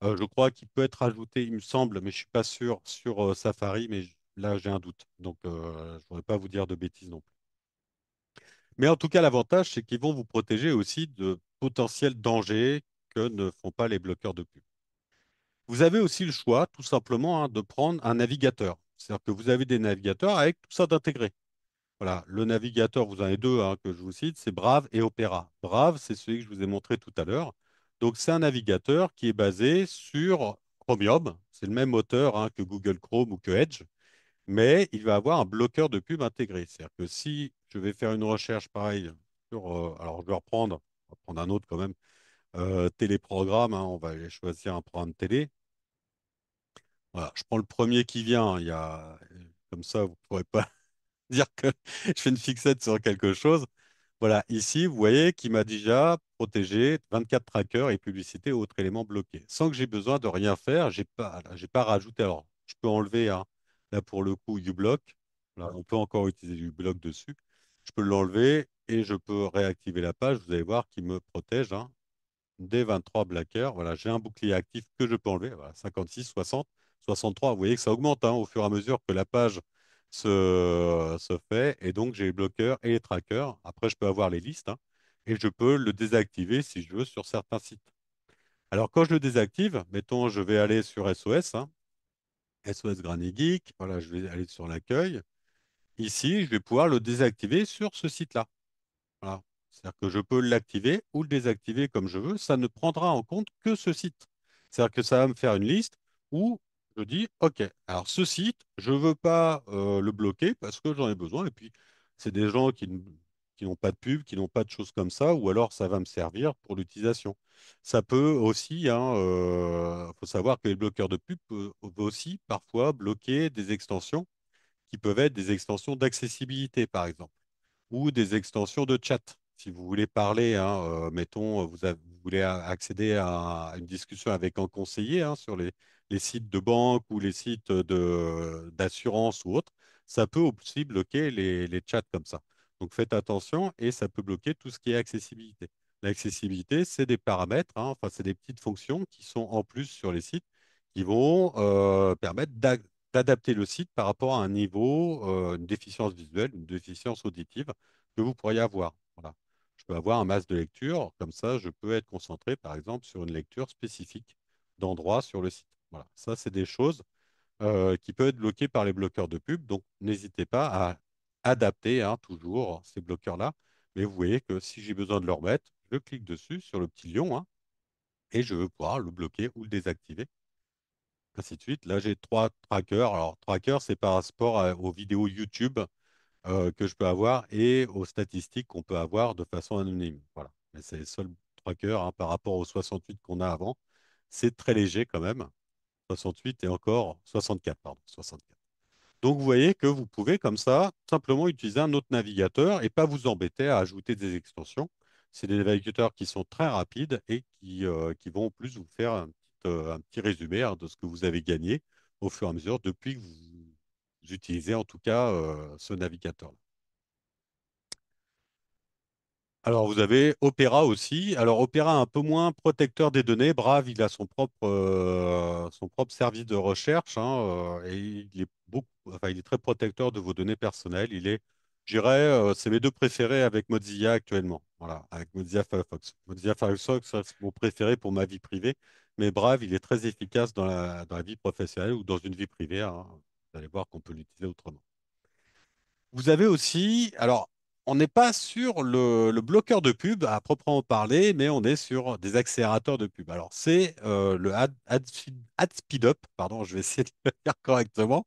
Je crois qu'il peut être ajouté, il me semble, mais je suis pas sûr sur Safari, mais là j'ai un doute. Donc je ne voudrais pas vous dire de bêtises non plus. Mais en tout cas, l'avantage, c'est qu'ils vont vous protéger aussi de potentiels dangers que ne font pas les bloqueurs de pub. Vous avez aussi le choix, tout simplement, hein, de prendre un navigateur. C'est-à-dire que vous avez des navigateurs avec tout ça d'intégrer. Voilà, le navigateur, vous en avez deux hein, que je vous cite, c'est Brave et Opera. Brave, c'est celui que je vous ai montré tout à l'heure. Donc, c'est un navigateur qui est basé sur Chromium. C'est le même moteur hein, que Google Chrome ou que Edge, mais il va avoir un bloqueur de pub intégré. C'est-à-dire que si je vais faire une recherche pareille sur, alors je vais reprendre, on va prendre un autre quand même, téléprogramme, hein, on va aller choisir un programme télé. Voilà, je prends le premier qui vient. Comme ça, vous ne pourrez pas dire que je fais une fixette sur quelque chose. Voilà, ici, vous voyez qu'il m'a déjà protégé 24 trackers et publicités et autres éléments bloqués. Sans que j'ai besoin de rien faire, j'ai pas rajouté. Alors, je peux enlever, hein, là pour le coup, uBlock. Là, on peut encore utiliser uBlock dessus. Je peux l'enlever et je peux réactiver la page. Vous allez voir qu'il me protège hein, des 23 blackers. Voilà, j'ai un bouclier actif que je peux enlever. Voilà, 56, 60, 63. Vous voyez que ça augmente hein, au fur et à mesure que la page se fait. Et donc, j'ai les bloqueurs et les trackers. Après, je peux avoir les listes hein, et je peux le désactiver si je veux sur certains sites. Alors, quand je le désactive, mettons, je vais aller sur SOS, hein, SOS Granny Geek. Voilà, je vais aller sur l'accueil. Ici, je vais pouvoir le désactiver sur ce site-là. Voilà. C'est-à-dire que je peux l'activer ou le désactiver comme je veux. Ça ne prendra en compte que ce site. C'est-à-dire que ça va me faire une liste où je dis, OK, alors ce site, je ne veux pas le bloquer parce que j'en ai besoin. Et puis, c'est des gens qui n'ont pas de pub, qui n'ont pas de choses comme ça, ou alors ça va me servir pour l'utilisation. Ça peut aussi, il faut savoir que les bloqueurs de pub peuvent aussi parfois bloquer des extensions qui peuvent être des extensions d'accessibilité, par exemple ou des extensions de chat. si vous voulez parler, hein, mettons, vous voulez accéder à une discussion avec un conseiller hein, sur les sites de banque ou les sites d'assurance ou autres, ça peut aussi bloquer les chats comme ça. Donc faites attention et ça peut bloquer tout ce qui est accessibilité. L'accessibilité, c'est des paramètres, hein, enfin, c'est des petites fonctions qui sont en plus sur les sites qui vont permettre d'adapter le site par rapport à un niveau, une déficience visuelle, une déficience auditive que vous pourriez avoir. Voilà. Je peux avoir un masque de lecture, comme ça, je peux être concentré, par exemple, sur une lecture spécifique d'endroits sur le site. Voilà. Ça, c'est des choses qui peuvent être bloquées par les bloqueurs de pub. Donc, n'hésitez pas à adapter hein, toujours ces bloqueurs-là. Mais vous voyez que si j'ai besoin de le remettre, je clique dessus sur le petit lion hein, et je veux pouvoir le bloquer ou le désactiver ainsi de suite. Là, j'ai trois trackers. Alors, tracker, c'est par rapport aux vidéos YouTube que je peux avoir et aux statistiques qu'on peut avoir de façon anonyme. Voilà. Mais c'est les seuls trackers hein, par rapport aux 68 qu'on a avant. C'est très léger quand même. 68 et encore 64, pardon, 64. Donc, vous voyez que vous pouvez comme ça simplement utiliser un autre navigateur et pas vous embêter à ajouter des extensions. C'est des navigateurs qui sont très rapides et qui vont en plus vous faire un petit résumé hein, de ce que vous avez gagné au fur et à mesure depuis que vous utilisez en tout cas ce navigateur-là. Alors, vous avez Opera aussi. Alors, Opera un peu moins protecteur des données. Brave, il a son propre service de recherche hein, et il est enfin, il est très protecteur de vos données personnelles. Je dirais, c'est mes deux préférés avec Mozilla actuellement. Voilà, avec Mozilla Firefox. Mozilla Firefox, c'est mon préféré pour ma vie privée. Mais Brave, il est très efficace dans la vie professionnelle ou dans une vie privée, hein. Vous allez voir qu'on peut l'utiliser autrement. Vous avez aussi, alors, on n'est pas sur le bloqueur de pub à proprement parler, mais on est sur des accélérateurs de pub. Alors, c'est le Ad Speed Up, pardon, je vais essayer de le faire correctement.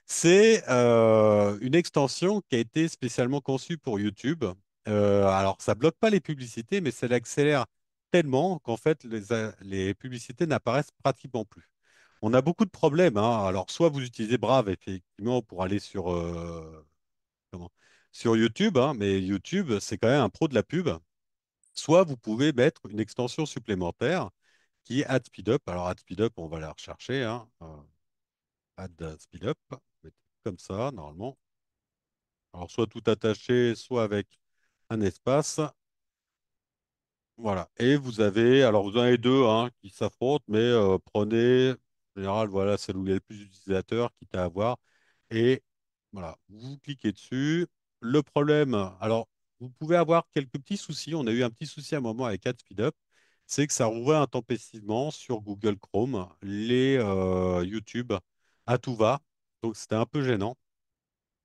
C'est une extension qui a été spécialement conçue pour YouTube. Alors, ça bloque pas les publicités, mais ça l'accélère tellement qu'en fait, les publicités n'apparaissent pratiquement plus. On a beaucoup de problèmes, hein. Alors, soit vous utilisez Brave, effectivement, pour aller comment sur YouTube, hein, mais YouTube, c'est quand même un pro de la pub. Soit vous pouvez mettre une extension supplémentaire qui est Add Speed Up. Alors, Add Speed Up, on va la rechercher. Hein. Add Speed Up, comme ça, normalement. Alors, soit tout attaché, soit avec un espace. Voilà. Et vous avez, alors vous en avez deux hein, qui s'affrontent, mais prenez, en général, voilà, celle où il y a le plus d'utilisateurs, quitte à avoir. Et voilà, vous cliquez dessus. Le problème, alors, vous pouvez avoir quelques petits soucis. On a eu un petit souci à un moment avec AdSpeedUp, c'est que ça rouvrait intempestivement sur Google Chrome, les YouTube à tout va. Donc, c'était un peu gênant.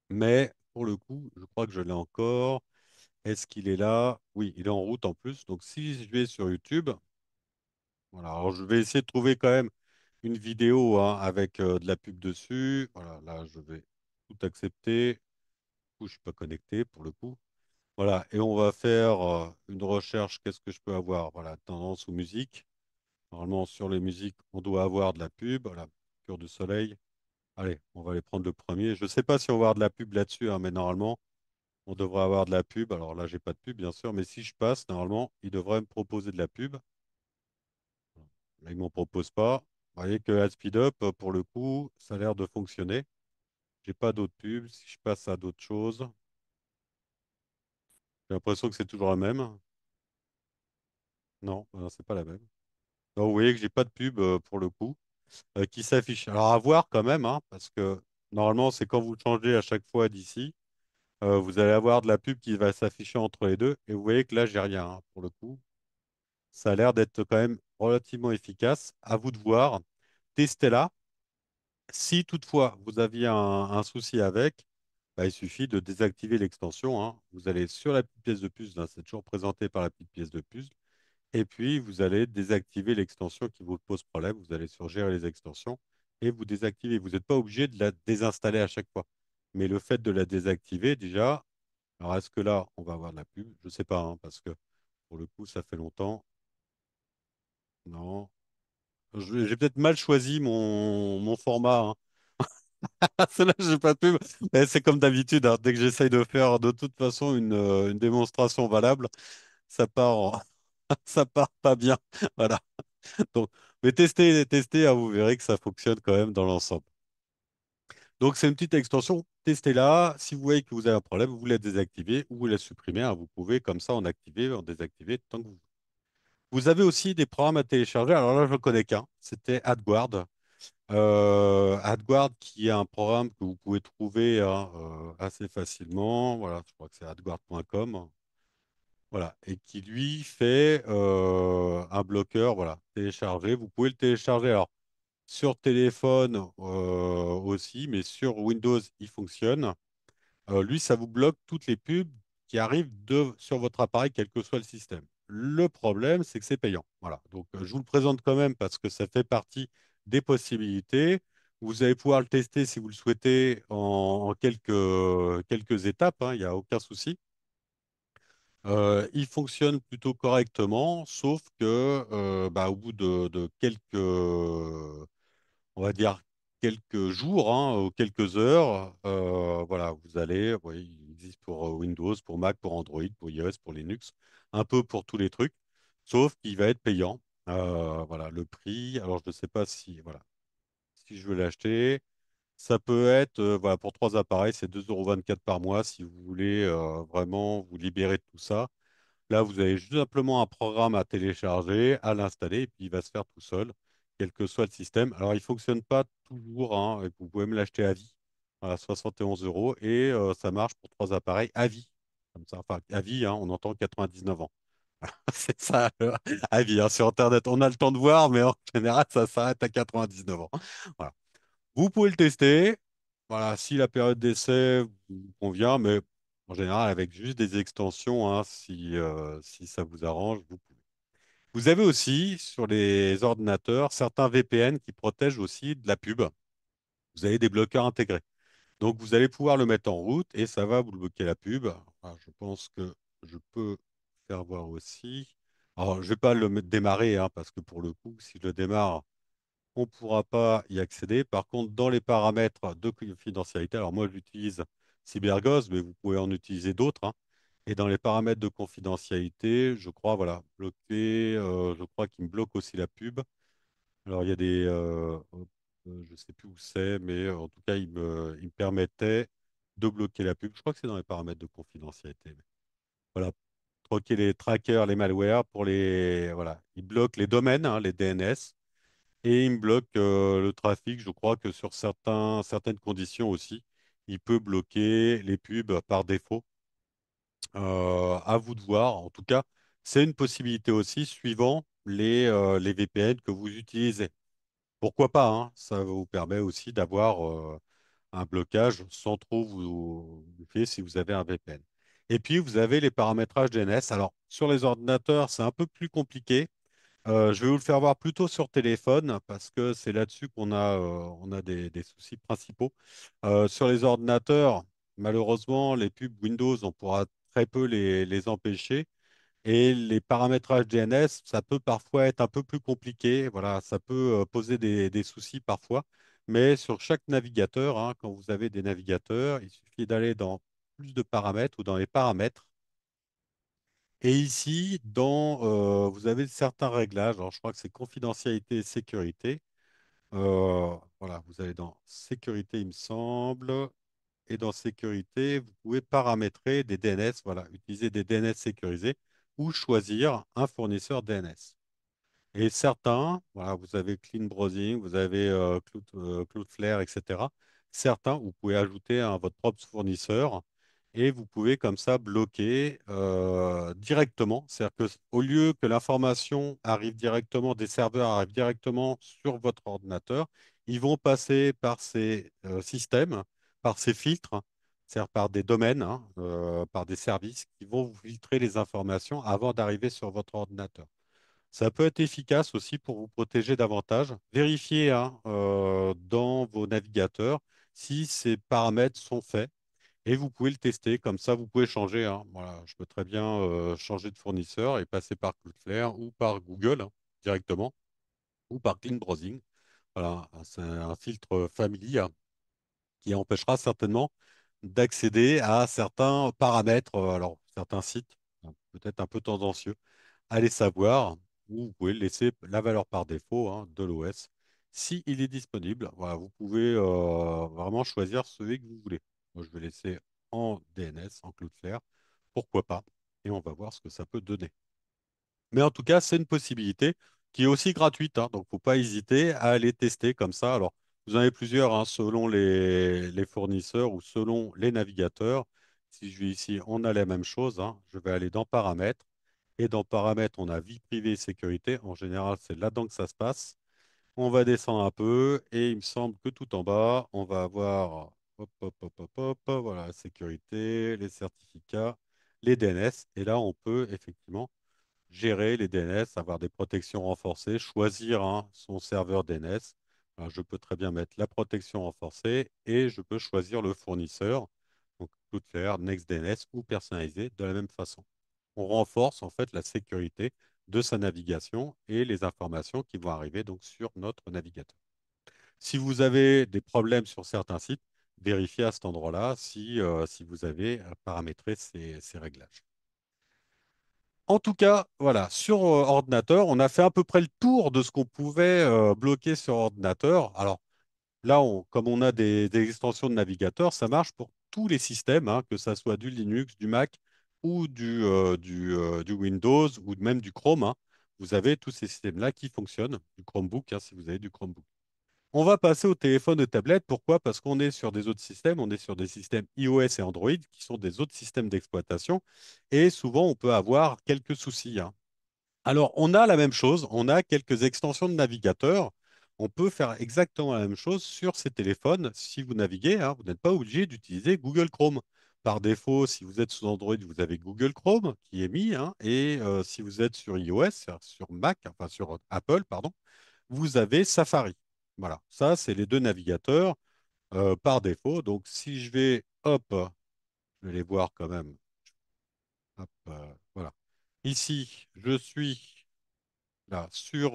Mais pour le coup, je crois que je l'ai encore. Est-ce qu'il est là? Oui, il est en route en plus. Donc, si je vais sur YouTube, voilà, alors je vais essayer de trouver quand même une vidéo hein, avec de la pub dessus. Voilà, là, je vais tout accepter. Du coup, je suis pas connecté pour le coup. Voilà, et on va faire une recherche. Qu'est-ce que je peux avoir? Voilà, tendance ou musique. Normalement, sur les musiques, on doit avoir de la pub. Voilà, Cœur de soleil. Allez, on va aller prendre le premier. Je ne sais pas si on va avoir de la pub là-dessus, hein, mais normalement, on devrait avoir de la pub. Alors là, j'ai pas de pub, bien sûr, mais si je passe, normalement, il devrait me proposer de la pub. Là, il ne m'en propose pas. Vous voyez que Speed Up, pour le coup, ça a l'air de fonctionner. J'ai pas d'autres pubs. Si je passe à d'autres choses, j'ai l'impression que c'est toujours la même. Non, c'est pas la même. Donc, vous voyez que j'ai pas de pub pour le coup qui s'affiche. Alors à voir quand même, hein, parce que normalement, c'est quand vous changez à chaque fois d'ici, vous allez avoir de la pub qui va s'afficher entre les deux. Et vous voyez que là, j'ai rien hein, pour le coup. Ça a l'air d'être quand même relativement efficace. À vous de voir. Testez-la. Si toutefois vous aviez un souci avec, bah, il suffit de désactiver l'extension, hein. Vous allez sur la petite pièce de puzzle, hein, c'est toujours présenté par la petite pièce de puzzle, et puis vous allez désactiver l'extension qui vous pose problème. Vous allez sur Gérer les extensions et vous désactivez. Vous n'êtes pas obligé de la désinstaller à chaque fois. Mais le fait de la désactiver, déjà, alors est-ce que là, on va avoir de la pub? Je ne sais pas, hein, parce que pour le coup, ça fait longtemps. Non. J'ai peut-être mal choisi mon format, hein. Celle-là, j'ai pas de pub. Mais c'est comme d'habitude, hein. Dès que j'essaye de faire de toute façon une démonstration valable, ça part ça part pas bien. Voilà. Donc, mais testez, hein, vous verrez que ça fonctionne quand même dans l'ensemble. Donc, c'est une petite extension. Testez-la. Si vous voyez que vous avez un problème, vous la désactivez ou vous la supprimez, hein. Vous pouvez comme ça en activer, en désactiver tant que vous. Vous avez aussi des programmes à télécharger. Alors là, je ne connais qu'un. C'était AdGuard. AdGuard, qui est un programme que vous pouvez trouver, hein, assez facilement. Voilà, je crois que c'est adguard.com. Voilà, et qui lui fait un bloqueur. Voilà, télécharger. Vous pouvez le télécharger. Alors, sur téléphone aussi, mais sur Windows, il fonctionne. Lui, ça vous bloque toutes les pubs qui arrivent sur votre appareil, quel que soit le système. Le problème, c'est que c'est payant. Voilà. Donc, je vous le présente quand même parce que ça fait partie des possibilités. Vous allez pouvoir le tester si vous le souhaitez en quelques étapes, hein, il n'y a aucun souci. Il fonctionne plutôt correctement, sauf que bah, au bout de quelques, on va dire, quelques jours, hein, ou quelques heures, voilà, vous allez, oui, il existe pour Windows, pour Mac, pour Android, pour iOS, pour Linux, un peu pour tous les trucs, sauf qu'il va être payant. Voilà, le prix, alors je ne sais pas si, voilà, si je veux l'acheter, ça peut être, voilà, pour trois appareils, c'est 2,24 € par mois si vous voulez vraiment vous libérer de tout ça. Là, vous avez juste simplement un programme à télécharger, à l'installer, et puis il va se faire tout seul, quel que soit le système. Alors, il ne fonctionne pas toujours, hein, et vous pouvez me l'acheter à vie, à 71 euros, et ça marche pour trois appareils à vie. Comme ça, enfin, à vie, hein, on entend 99 ans. C'est ça, à vie, hein, sur Internet. On a le temps de voir, mais en général, ça s'arrête à 99 ans. Voilà. Vous pouvez le tester. Voilà, si la période d'essai vous convient, mais en général, avec juste des extensions, hein, si ça vous arrange, vous pouvez. Vous avez aussi sur les ordinateurs certains VPN qui protègent aussi de la pub. Vous avez des bloqueurs intégrés. Donc, vous allez pouvoir le mettre en route et ça va vous bloquer la pub. Alors, je pense que je peux faire voir aussi. Alors, je ne vais pas démarrer, hein, parce que pour le coup, si je le démarre, on ne pourra pas y accéder. Par contre, dans les paramètres de confidentialité, alors moi j'utilise CyberGhost, mais vous pouvez en utiliser d'autres, hein. Et dans les paramètres de confidentialité, je crois, voilà, bloquer, je crois qu'il me bloque aussi la pub. Alors il y a des, je ne sais plus où c'est, mais en tout cas, il me permettait de bloquer la pub. Je crois que c'est dans les paramètres de confidentialité. Voilà, troquer les trackers, les malwares pour les, voilà, il bloque les domaines, hein, les DNS. Et il me bloque le trafic. Je crois que sur certaines conditions aussi, il peut bloquer les pubs par défaut. À vous de voir. En tout cas, c'est une possibilité aussi suivant les VPN que vous utilisez. Pourquoi pas, hein, ça vous permet aussi d'avoir un blocage sans trop vous faire si vous avez un VPN. Et puis, vous avez les paramétrages DNS. Alors, sur les ordinateurs, c'est un peu plus compliqué. Je vais vous le faire voir plutôt sur téléphone parce que c'est là-dessus qu'on a des soucis principaux. Sur les ordinateurs, malheureusement, les pubs Windows, on pourra très peu les empêcher. Et les paramétrages DNS, ça peut parfois être un peu plus compliqué. Voilà, ça peut poser des soucis parfois. Mais sur chaque navigateur, hein, quand vous avez des navigateurs, il suffit d'aller dans plus de paramètres ou dans les paramètres. Et ici, vous avez certains réglages. Alors, je crois que c'est confidentialité et sécurité. Voilà, vous allez dans sécurité, il me semble. Et dans sécurité, vous pouvez paramétrer des DNS. Voilà, utiliser des DNS sécurisés ou choisir un fournisseur DNS. Et certains, voilà, vous avez Clean Browsing, vous avez Cloudflare, etc. Certains, vous pouvez ajouter à votre propre fournisseur et vous pouvez comme ça bloquer directement. C'est-à-dire que au lieu que l'information arrive directement des serveurs, arrive directement sur votre ordinateur, ils vont passer par ces systèmes, par ces filtres, c'est-à-dire par des domaines, hein, par des services qui vont vous filtrer les informations avant d'arriver sur votre ordinateur. Ça peut être efficace aussi pour vous protéger davantage. Vérifiez, hein, dans vos navigateurs si ces paramètres sont faits et vous pouvez le tester. Comme ça, vous pouvez changer, hein. Voilà, je peux très bien changer de fournisseur et passer par Cloudflare ou par Google, hein, directement ou par Clean Browsing. Voilà, c'est un filtre familier, hein. qui empêchera certainement d'accéder à certains paramètres, alors certains sites, peut-être un peu tendancieux. Allez savoir, ou vous pouvez laisser la valeur par défaut hein, de l'OS. Si il est disponible, voilà, vous pouvez vraiment choisir celui que vous voulez. Moi, je vais laisser en DNS, en Cloudflare, pourquoi pas, et on va voir ce que ça peut donner. Mais en tout cas, c'est une possibilité qui est aussi gratuite, hein, donc il ne faut pas hésiter à aller tester comme ça. Alors, vous en avez plusieurs hein, selon les fournisseurs ou selon les navigateurs. Si je vais ici, on a la même chose, hein. Je vais aller dans Paramètres. Et dans Paramètres, on a vie privée et sécurité. En général, c'est là-dedans que ça se passe. On va descendre un peu et il me semble que tout en bas, on va avoir hop, hop, hop, hop, hop, voilà, la sécurité, les certificats, les DNS. Et là, on peut effectivement gérer les DNS, avoir des protections renforcées, choisir hein, son serveur DNS. Alors, je peux très bien mettre la protection renforcée et je peux choisir le fournisseur, donc Cloudflare, NextDNS ou personnalisé de la même façon. On renforce en fait la sécurité de sa navigation et les informations qui vont arriver donc sur notre navigateur. Si vous avez des problèmes sur certains sites, vérifiez à cet endroit-là si vous avez paramétré ces réglages. En tout cas, voilà, sur ordinateur, on a fait à peu près le tour de ce qu'on pouvait bloquer sur ordinateur. Alors là, comme on a des extensions de navigateur, ça marche pour tous les systèmes, hein, que ça soit du Linux, du Mac ou du Windows ou même du Chrome, hein. Vous avez tous ces systèmes-là qui fonctionnent, du Chromebook, hein, si vous avez du Chromebook. On va passer au téléphone et tablette. Pourquoi? Parce qu'on est sur des autres systèmes. On est sur des systèmes iOS et Android qui sont des autres systèmes d'exploitation. Et souvent, on peut avoir quelques soucis, hein. Alors, on a la même chose. On a quelques extensions de navigateur. On peut faire exactement la même chose sur ces téléphones. Si vous naviguez, hein, vous n'êtes pas obligé d'utiliser Google Chrome. Par défaut, si vous êtes sous Android, vous avez Google Chrome qui est mis, hein, et si vous êtes sur iOS, sur Mac, enfin sur Apple, pardon, vous avez Safari. Voilà, ça, c'est les deux navigateurs par défaut. Donc, si je vais, hop, je vais les voir quand même. Hop, voilà. Ici, je suis là sur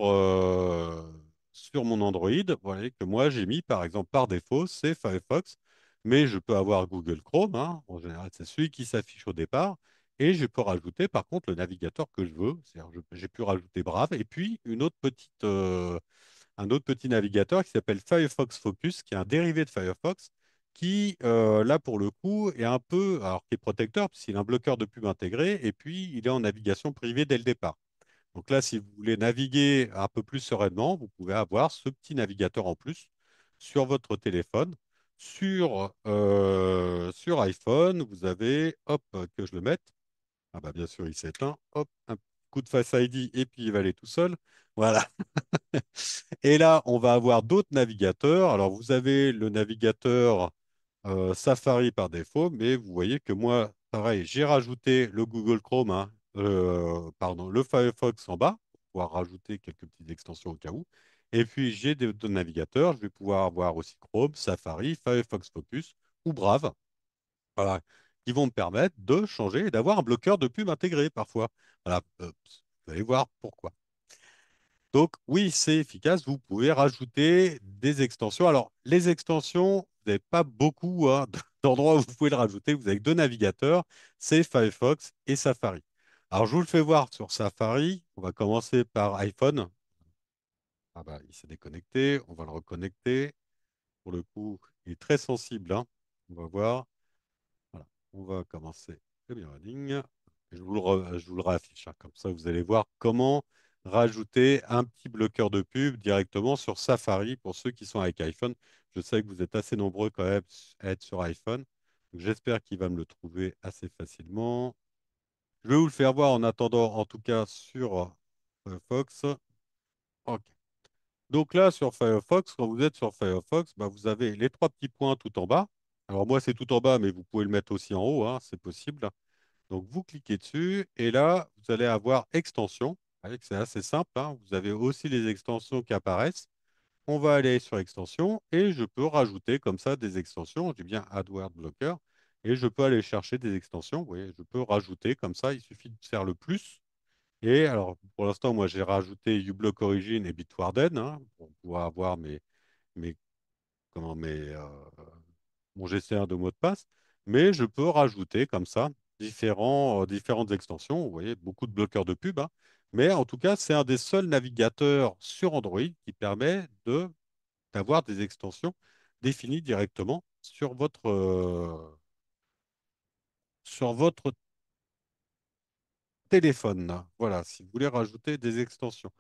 mon Android. Vous voyez que moi, j'ai mis, par exemple, par défaut, c'est Firefox. Mais je peux avoir Google Chrome, hein. En général, c'est celui qui s'affiche au départ. Et je peux rajouter, par contre, le navigateur que je veux. C'est-à-dire, j'ai pu rajouter Brave. Et puis, un autre petit navigateur qui s'appelle Firefox Focus, qui est un dérivé de Firefox, qui, là, pour le coup, est un peu, alors qui est protecteur, puisqu'il a un bloqueur de pub intégré, et puis il est en navigation privée dès le départ. Donc là, si vous voulez naviguer un peu plus sereinement, vous pouvez avoir ce petit navigateur en plus sur votre téléphone. Sur iPhone, vous avez, hop, que je le mette. Ah bah bien sûr, il s'éteint. Hop, un coup de Face ID et puis il va aller tout seul. Voilà. Et là, on va avoir d'autres navigateurs. Alors, vous avez le navigateur Safari par défaut, mais vous voyez que moi, pareil, j'ai rajouté le Google Chrome, hein, pardon, le Firefox en bas, pour pouvoir rajouter quelques petites extensions au cas où. Et puis, j'ai d'autres navigateurs. Je vais pouvoir avoir aussi Chrome, Safari, Firefox Focus ou Brave, voilà, qui vont me permettre de changer et d'avoir un bloqueur de pub intégré parfois. Voilà, vous allez voir pourquoi. Donc oui, c'est efficace. Vous pouvez rajouter des extensions. Alors, les extensions, vous n'avez pas beaucoup hein, d'endroits où vous pouvez le rajouter. Vous avez que deux navigateurs, c'est Firefox et Safari. Alors, je vous le fais voir sur Safari. On va commencer par iPhone. Ah bah, il s'est déconnecté. On va le reconnecter. Pour le coup, il est très sensible, hein. On va voir. Voilà. On va commencer le mirroring. Je vous le réaffiche, hein. Comme ça, vous allez voir comment rajouter un petit bloqueur de pub directement sur Safari pour ceux qui sont avec iPhone. Je sais que vous êtes assez nombreux quand même à être sur iPhone. Donc, j'espère qu'il va me le trouver assez facilement. Je vais vous le faire voir en attendant, en tout cas sur Firefox. OK. Donc là, sur Firefox, quand vous êtes sur Firefox, bah, vous avez les trois petits points tout en bas. Alors moi, c'est tout en bas, mais vous pouvez le mettre aussi en haut, hein, c'est possible. Donc vous cliquez dessus et là, vous allez avoir extensions. Vous voyez que c'est assez simple, hein. Vous avez aussi les extensions qui apparaissent. On va aller sur extensions et je peux rajouter comme ça des extensions. J'ai bien AdWord Blocker et je peux aller chercher des extensions. Vous voyez, je peux rajouter comme ça. Il suffit de faire le plus. Et alors, pour l'instant, moi, j'ai rajouté uBlock Origin et Bitwarden hein, pour pouvoir avoir mes, comment, mon gestionnaire de mots de passe, mais je peux rajouter comme ça différentes extensions. Vous voyez, beaucoup de bloqueurs de pub, hein. Mais en tout cas, c'est un des seuls navigateurs sur Android qui permet d'avoir des extensions définies directement sur votre téléphone. Voilà, si vous voulez rajouter des extensions.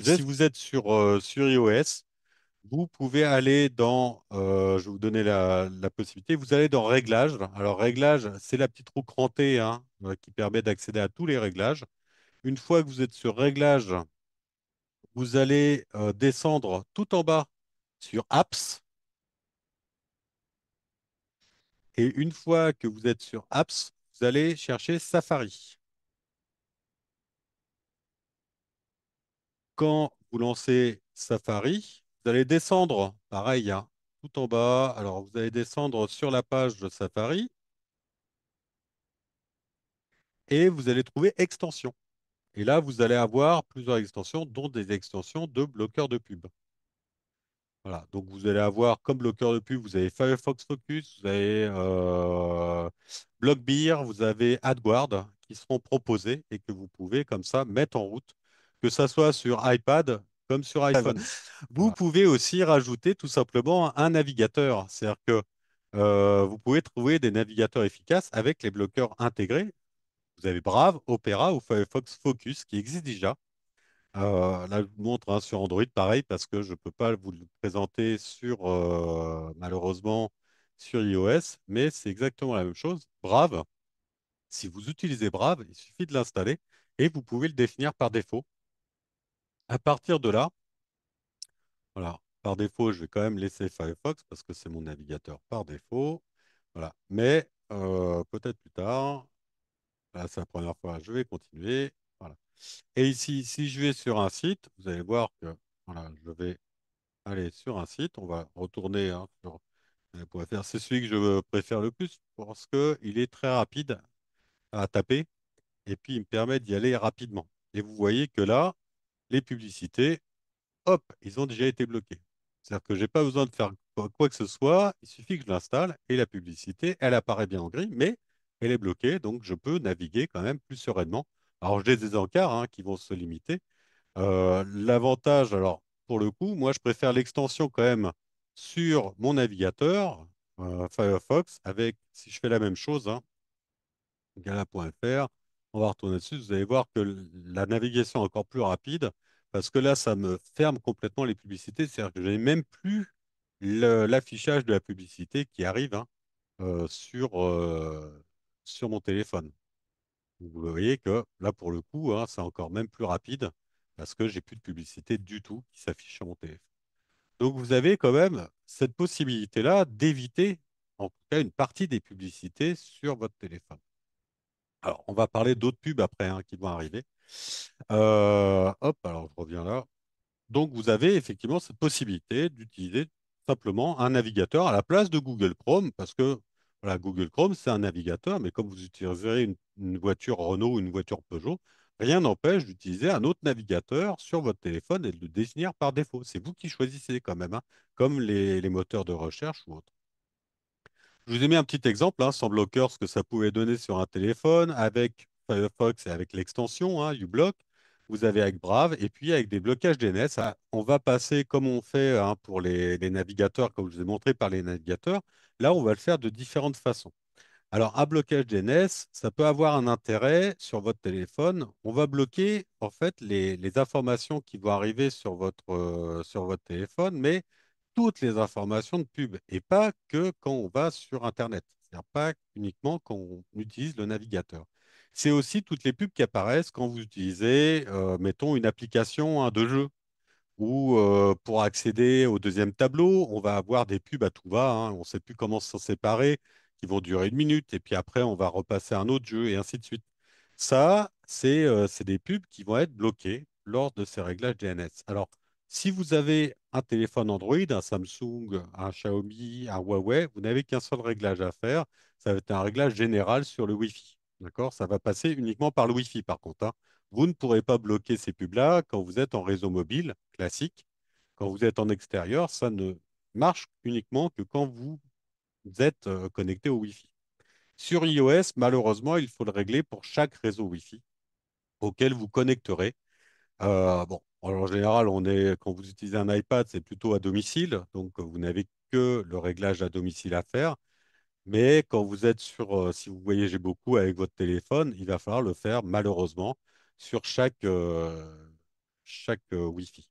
Si vous êtes sur iOS, vous pouvez aller je vais vous donner la possibilité, vous allez dans Réglages. Alors, Réglages, c'est la petite roue crantée, hein, qui permet d'accéder à tous les réglages. Une fois que vous êtes sur Réglages, vous allez descendre tout en bas sur Apps. Et une fois que vous êtes sur Apps, vous allez chercher Safari. Quand vous lancez Safari, vous allez descendre, pareil, hein, tout en bas. Alors, vous allez descendre sur la page de Safari et vous allez trouver Extensions. Et là, vous allez avoir plusieurs extensions, dont des extensions de bloqueurs de pub. Voilà. Donc, vous allez avoir comme bloqueur de pub, vous avez Firefox Focus, vous avez Blockbeer, vous avez AdGuard qui seront proposés et que vous pouvez comme ça mettre en route, que ça soit sur iPad comme sur iPhone. Vous Voilà. pouvez aussi rajouter tout simplement un navigateur. C'est-à-dire que vous pouvez trouver des navigateurs efficaces avec les bloqueurs intégrés. Vous avez Brave, Opera ou Firefox Focus qui existent déjà. Là, je vous montre, hein, sur Android, pareil, parce que je ne peux pas vous le présenter malheureusement, sur iOS, mais c'est exactement la même chose. Brave, si vous utilisez Brave, il suffit de l'installer et vous pouvez le définir par défaut. À partir de là, voilà, par défaut, je vais quand même laisser Firefox parce que c'est mon navigateur par défaut. Voilà, mais peut-être plus tard. Là, c'est la première fois. Je vais continuer. Voilà. Et ici, si je vais sur un site, vous allez voir que voilà, je vais aller sur un site. On va retourner, hein, sur .fr. C'est celui que je préfère le plus parce qu'il est très rapide à taper et puis il me permet d'y aller rapidement. Et vous voyez que là, les publicités, hop, ils ont déjà été bloqués. C'est-à-dire que je n'ai pas besoin de faire quoi que ce soit. Il suffit que je l'installe et la publicité, elle apparaît bien en gris, mais elle est bloquée. Donc, je peux naviguer quand même plus sereinement. Alors, j'ai des encarts, hein, qui vont se limiter. L'avantage, alors pour le coup, moi je préfère l'extension quand même sur mon navigateur Firefox avec, si je fais la même chose, hein, gala.fr, on va retourner dessus, vous allez voir que la navigation est encore plus rapide parce que là ça me ferme complètement les publicités, c'est-à-dire que je n'ai même plus l'affichage de la publicité qui arrive, hein, sur mon téléphone. Vous voyez que là, pour le coup, hein, c'est encore même plus rapide parce que j'ai plus de publicité du tout qui s'affiche sur mon téléphone. Donc, vous avez quand même cette possibilité-là d'éviter, en tout cas, une partie des publicités sur votre téléphone. Alors, on va parler d'autres pubs après, hein, qui vont arriver. Hop, alors je reviens là. Donc, vous avez effectivement cette possibilité d'utiliser simplement un navigateur à la place de Google Chrome, parce que voilà, Google Chrome, c'est un navigateur, mais comme vous utiliserez une voiture Renault ou une voiture Peugeot, rien n'empêche d'utiliser un autre navigateur sur votre téléphone et de le définir par défaut. C'est vous qui choisissez quand même, hein, comme les moteurs de recherche ou autres. Je vous ai mis un petit exemple, hein, sans bloqueur, ce que ça pouvait donner sur un téléphone avec Firefox et avec l'extension, hein, uBlock. Vous avez avec Brave et puis avec des blocages DNS. Ah, on va passer comme on fait, hein, pour les navigateurs, comme je vous ai montré par les navigateurs. Là, on va le faire de différentes façons. Alors, un blocage DNS, ça peut avoir un intérêt sur votre téléphone. On va bloquer en fait les informations qui vont arriver sur votre téléphone, mais toutes les informations de pub et pas que quand on va sur Internet. C'est-à-dire pas uniquement quand on utilise le navigateur. C'est aussi toutes les pubs qui apparaissent quand vous utilisez, mettons, une application, hein, de jeu ou pour accéder au deuxième tableau, on va avoir des pubs à tout va, hein, on ne sait plus comment s'en séparer, qui vont durer 1 minute, et puis après, on va repasser à un autre jeu, et ainsi de suite. Ça, c'est des pubs qui vont être bloquées lors de ces réglages DNS. Alors, si vous avez un téléphone Android, un Samsung, un Xiaomi, un Huawei, vous n'avez qu'un seul réglage à faire. Ça va être un réglage général sur le Wi-Fi. D'accord? Ça va passer uniquement par le Wi-Fi, par contre, hein. Vous ne pourrez pas bloquer ces pubs-là quand vous êtes en réseau mobile classique. Quand vous êtes en extérieur, ça ne marche uniquement que quand vous vous êtes connecté au Wi-Fi. Sur iOS, malheureusement, il faut le régler pour chaque réseau Wi-Fi auquel vous connecterez. Bon, alors, en général, quand vous utilisez un iPad, c'est plutôt à domicile, donc vous n'avez que le réglage à domicile à faire. Mais quand vous êtes si vous voyagez beaucoup avec votre téléphone, il va falloir le faire malheureusement sur chaque Wi-Fi.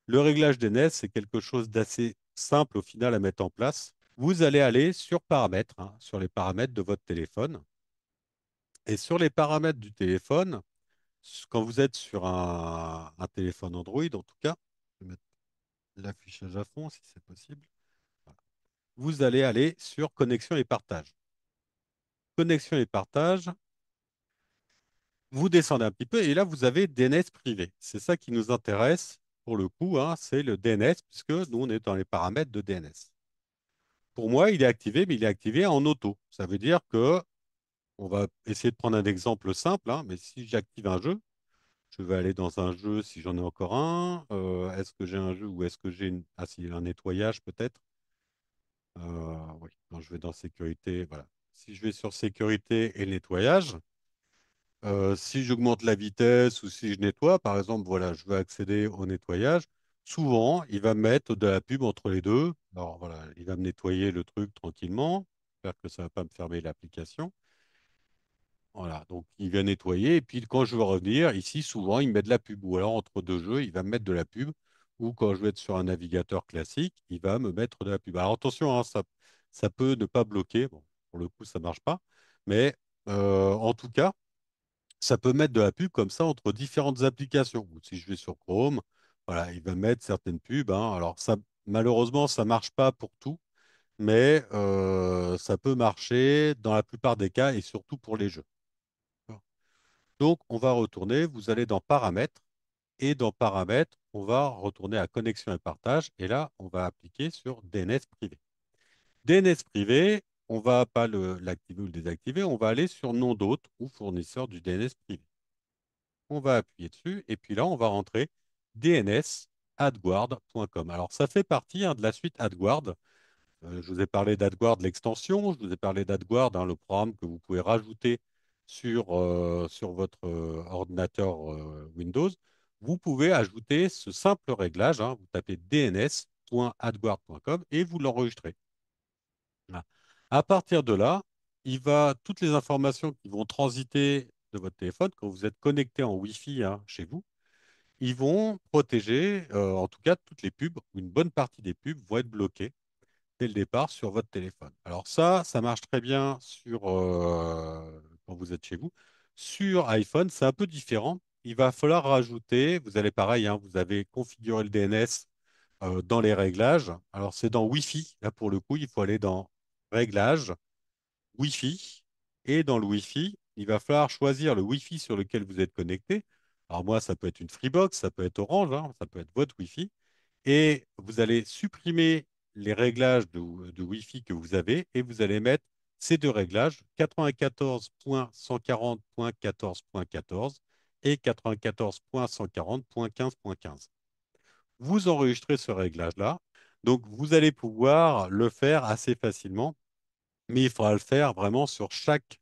Le réglage DNS, c'est quelque chose d'assez simple au final à mettre en place. Vous allez aller sur paramètres, hein, sur les paramètres de votre téléphone. Et sur les paramètres du téléphone, quand vous êtes sur un téléphone Android, en tout cas, je vais mettre l'affichage à fond si c'est possible. Voilà. Vous allez aller sur connexion et partage. Connexion et partage, vous descendez un petit peu et là, vous avez DNS privé. C'est ça qui nous intéresse pour le coup, hein, c'est le DNS, puisque nous, on est dans les paramètres de DNS. Pour moi, il est activé, mais il est activé en auto. Ça veut dire que on va essayer de prendre un exemple simple, hein, mais si j'active un jeu, je vais aller dans un jeu si j'en ai encore un. Est-ce que j'ai un jeu ou est-ce que j'ai Ah, si, un nettoyage peut-être. Oui, non, je vais dans sécurité. Voilà. Si je vais sur sécurité et nettoyage, si j'augmente la vitesse ou si je nettoie, par exemple, voilà, je veux accéder au nettoyage. Souvent, il va me mettre de la pub entre les deux. Alors voilà, il va me nettoyer le truc tranquillement. J'espère que ça ne va pas me fermer l'application. Voilà, donc il vient nettoyer. Et puis quand je veux revenir, ici, souvent, il me met de la pub. Ou alors, entre deux jeux, il va me mettre de la pub. Ou quand je vais être sur un navigateur classique, il va me mettre de la pub. Alors attention, hein, ça peut ne pas bloquer. Bon, pour le coup, ça ne marche pas. Mais en tout cas, ça peut mettre de la pub comme ça entre différentes applications. Ou si je vais sur Chrome, voilà, il va mettre certaines pubs, hein. Alors ça, malheureusement, ça marche pas pour tout, mais ça peut marcher dans la plupart des cas et surtout pour les jeux. Donc, on va retourner, vous allez dans Paramètres, et dans Paramètres, on va retourner à Connexion et partage, et là, on va appliquer sur DNS privé. DNS privé, on va pas l'activer ou le désactiver, on va aller sur Nom d'hôte ou fournisseur du DNS privé. On va appuyer dessus, et puis là, on va rentrer dns@guard.com. Alors, ça fait partie, hein, de la suite AdGuard. Je vous ai parlé d'AdGuard, l'extension, je vous ai parlé d'AdGuard, hein, le programme que vous pouvez rajouter sur votre ordinateur Windows. Vous pouvez ajouter ce simple réglage, hein, vous tapez dns.adguard.com et vous l'enregistrez. Voilà. À partir de là, toutes les informations qui vont transiter de votre téléphone, quand vous êtes connecté en Wi-Fi, hein, chez vous, ils vont protéger, en tout cas, toutes les pubs, ou une bonne partie des pubs vont être bloquées dès le départ sur votre téléphone. Alors ça marche très bien quand vous êtes chez vous. Sur iPhone, c'est un peu différent. Il va falloir rajouter, vous allez pareil, hein, vous avez configuré le DNS dans les réglages. Alors c'est dans Wi-Fi. Là, pour le coup, il faut aller dans Réglages, Wi-Fi. Et dans le Wi-Fi, il va falloir choisir le Wi-Fi sur lequel vous êtes connecté. Alors moi, ça peut être une Freebox, ça peut être Orange, hein, ça peut être votre Wi-Fi. Et vous allez supprimer les réglages de Wi-Fi que vous avez et vous allez mettre ces deux réglages, 94.140.14.14 et 94.140.15.15. Vous enregistrez ce réglage-là. Donc, vous allez pouvoir le faire assez facilement, mais il faudra le faire vraiment sur chaque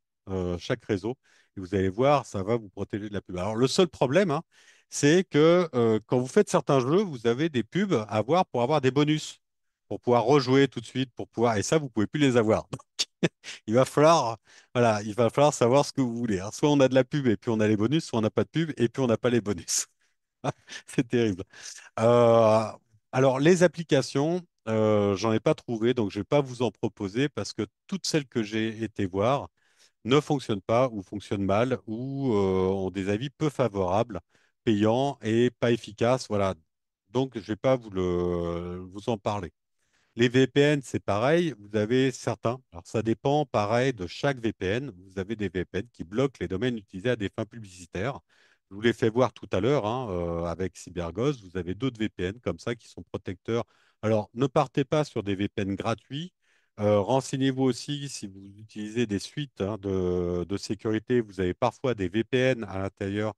réseau. Et vous allez voir, ça va vous protéger de la pub. Alors, le seul problème, hein, c'est que quand vous faites certains jeux, vous avez des pubs à voir pour avoir des bonus, pour pouvoir rejouer tout de suite, et ça, vous pouvez plus les avoir. Donc, il va falloir, voilà, il va falloir savoir ce que vous voulez, hein. Soit on a de la pub et puis on a les bonus, soit on n'a pas de pub et puis on n'a pas les bonus. C'est terrible. Euh, alors, les applications, j'en ai pas trouvé, donc je vais pas vous en proposer parce que toutes celles que j'ai été voir ne fonctionnent pas ou fonctionnent mal ou ont des avis peu favorables, payants et pas efficaces. Voilà. Donc, je vais pas vous en parler. Les VPN, c'est pareil. Vous avez certains. Alors, ça dépend, pareil, de chaque VPN. Vous avez des VPN qui bloquent les domaines utilisés à des fins publicitaires. Je vous l'ai fait voir tout à l'heure, hein, avec CyberGhost. Vous avez d'autres VPN comme ça qui sont protecteurs. Alors, ne partez pas sur des VPN gratuits. Renseignez-vous aussi si vous utilisez des suites, hein, de sécurité. Vous avez parfois des VPN à l'intérieur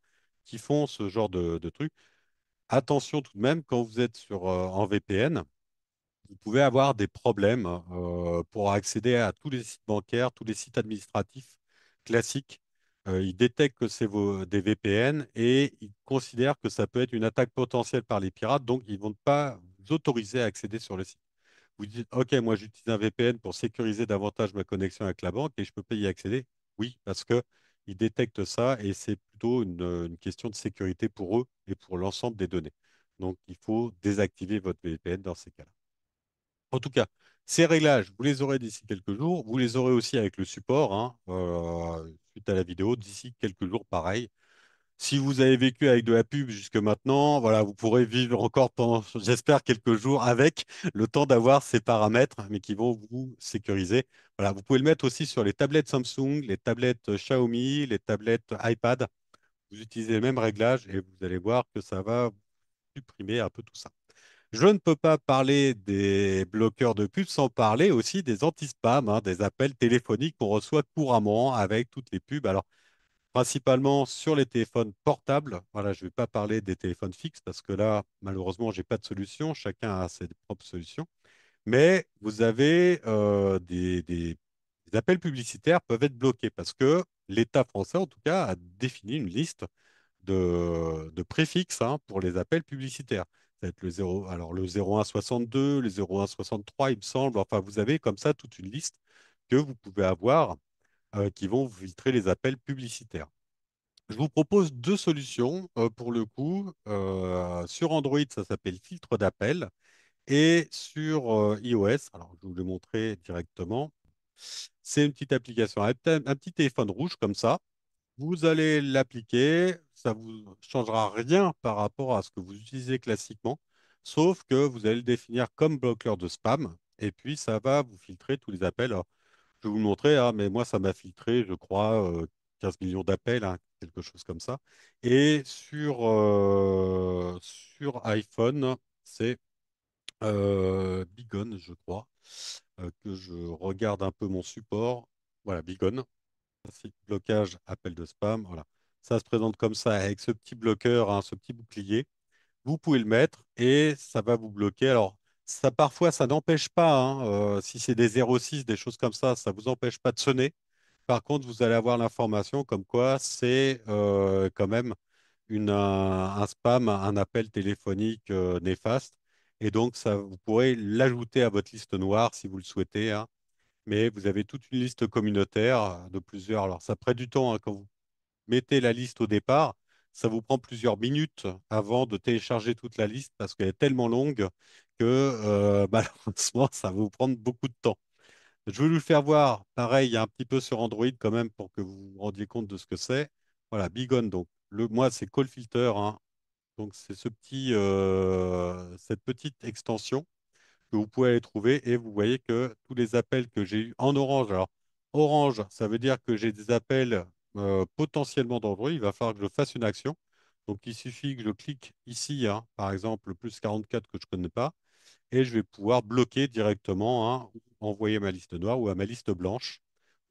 qui font ce genre de trucs. Attention tout de même, quand vous êtes en VPN, vous pouvez avoir des problèmes pour accéder à tous les sites bancaires, tous les sites administratifs classiques. Ils détectent que c'est des VPN et ils considèrent que ça peut être une attaque potentielle par les pirates, donc ils ne vont pas vous autoriser à accéder sur le site. Vous dites, OK, moi j'utilise un VPN pour sécuriser davantage ma connexion avec la banque et je peux pas y accéder. Oui, parce que ils détectent ça et c'est plutôt une question de sécurité pour eux et pour l'ensemble des données. Donc il faut désactiver votre VPN dans ces cas-là. En tout cas, ces réglages, vous les aurez d'ici quelques jours. Vous les aurez aussi avec le support, hein, suite à la vidéo, d'ici quelques jours, pareil. Si vous avez vécu avec de la pub jusque maintenant, voilà, vous pourrez vivre encore pendant, j'espère, quelques jours avec le temps d'avoir ces paramètres, mais qui vont vous sécuriser. Voilà, vous pouvez le mettre aussi sur les tablettes Samsung, les tablettes Xiaomi, les tablettes iPad. Vous utilisez les mêmes réglages et vous allez voir que ça va supprimer un peu tout ça. Je ne peux pas parler des bloqueurs de pubs sans parler aussi des anti-spam, hein, des appels téléphoniques qu'on reçoit couramment avec toutes les pubs. Alors, principalement sur les téléphones portables. Voilà, je ne vais pas parler des téléphones fixes parce que là, malheureusement, j'ai pas de solution. Chacun a ses propres solutions. Mais vous avez des appels publicitaires peuvent être bloqués parce que l'État français, en tout cas, a défini une liste de préfixes, hein, pour les appels publicitaires. Ça va être le 0, alors le 0162, le 0163, il me semble. Enfin, vous avez comme ça toute une liste que vous pouvez avoir qui vont vous filtrer les appels publicitaires. Je vous propose deux solutions pour le coup. Sur Android, ça s'appelle filtre d'appel. Et sur iOS, alors je vais vous le montrer directement, c'est une petite application, un petit téléphone rouge comme ça. Vous allez l'appliquer, ça vous changera rien par rapport à ce que vous utilisez classiquement, sauf que vous allez le définir comme bloqueur de spam, et puis ça va vous filtrer tous les appels. Alors, je vais vous le montrer, hein, mais moi, ça m'a filtré, je crois, 15 millions d'appels, hein, quelque chose comme ça. Et sur iPhone, c'est Bigon, je crois, que je regarde un peu mon support. Voilà, Bigon. Ainsi, blocage, appel de spam. Voilà. Ça se présente comme ça avec ce petit bloqueur, hein, ce petit bouclier. Vous pouvez le mettre et ça va vous bloquer. Alors, ça parfois, ça n'empêche pas, hein, si c'est des 06, des choses comme ça ne vous empêche pas de sonner. Par contre, vous allez avoir l'information comme quoi c'est quand même un spam, un appel téléphonique néfaste. Et donc, ça, vous pourrez l'ajouter à votre liste noire si vous le souhaitez, hein. Mais vous avez toute une liste communautaire de plusieurs. Alors, ça prend du temps, hein, quand vous mettez la liste au départ. Ça vous prend plusieurs minutes avant de télécharger toute la liste parce qu'elle est tellement longue que malheureusement, ça va vous prendre beaucoup de temps. Je vais vous le faire voir, pareil, un petit peu sur Android quand même pour que vous vous rendiez compte de ce que c'est. Voilà, Bigon, donc moi c'est Call Filter, hein. Donc c'est cette petite extension que vous pouvez aller trouver et vous voyez que tous les appels que j'ai eus en orange, alors orange, ça veut dire que j'ai des appels potentiellement dangereux, il va falloir que je fasse une action. Donc il suffit que je clique ici, hein, par exemple, le plus 44 que je ne connais pas, et je vais pouvoir bloquer directement, hein, ou envoyer ma liste noire ou à ma liste blanche,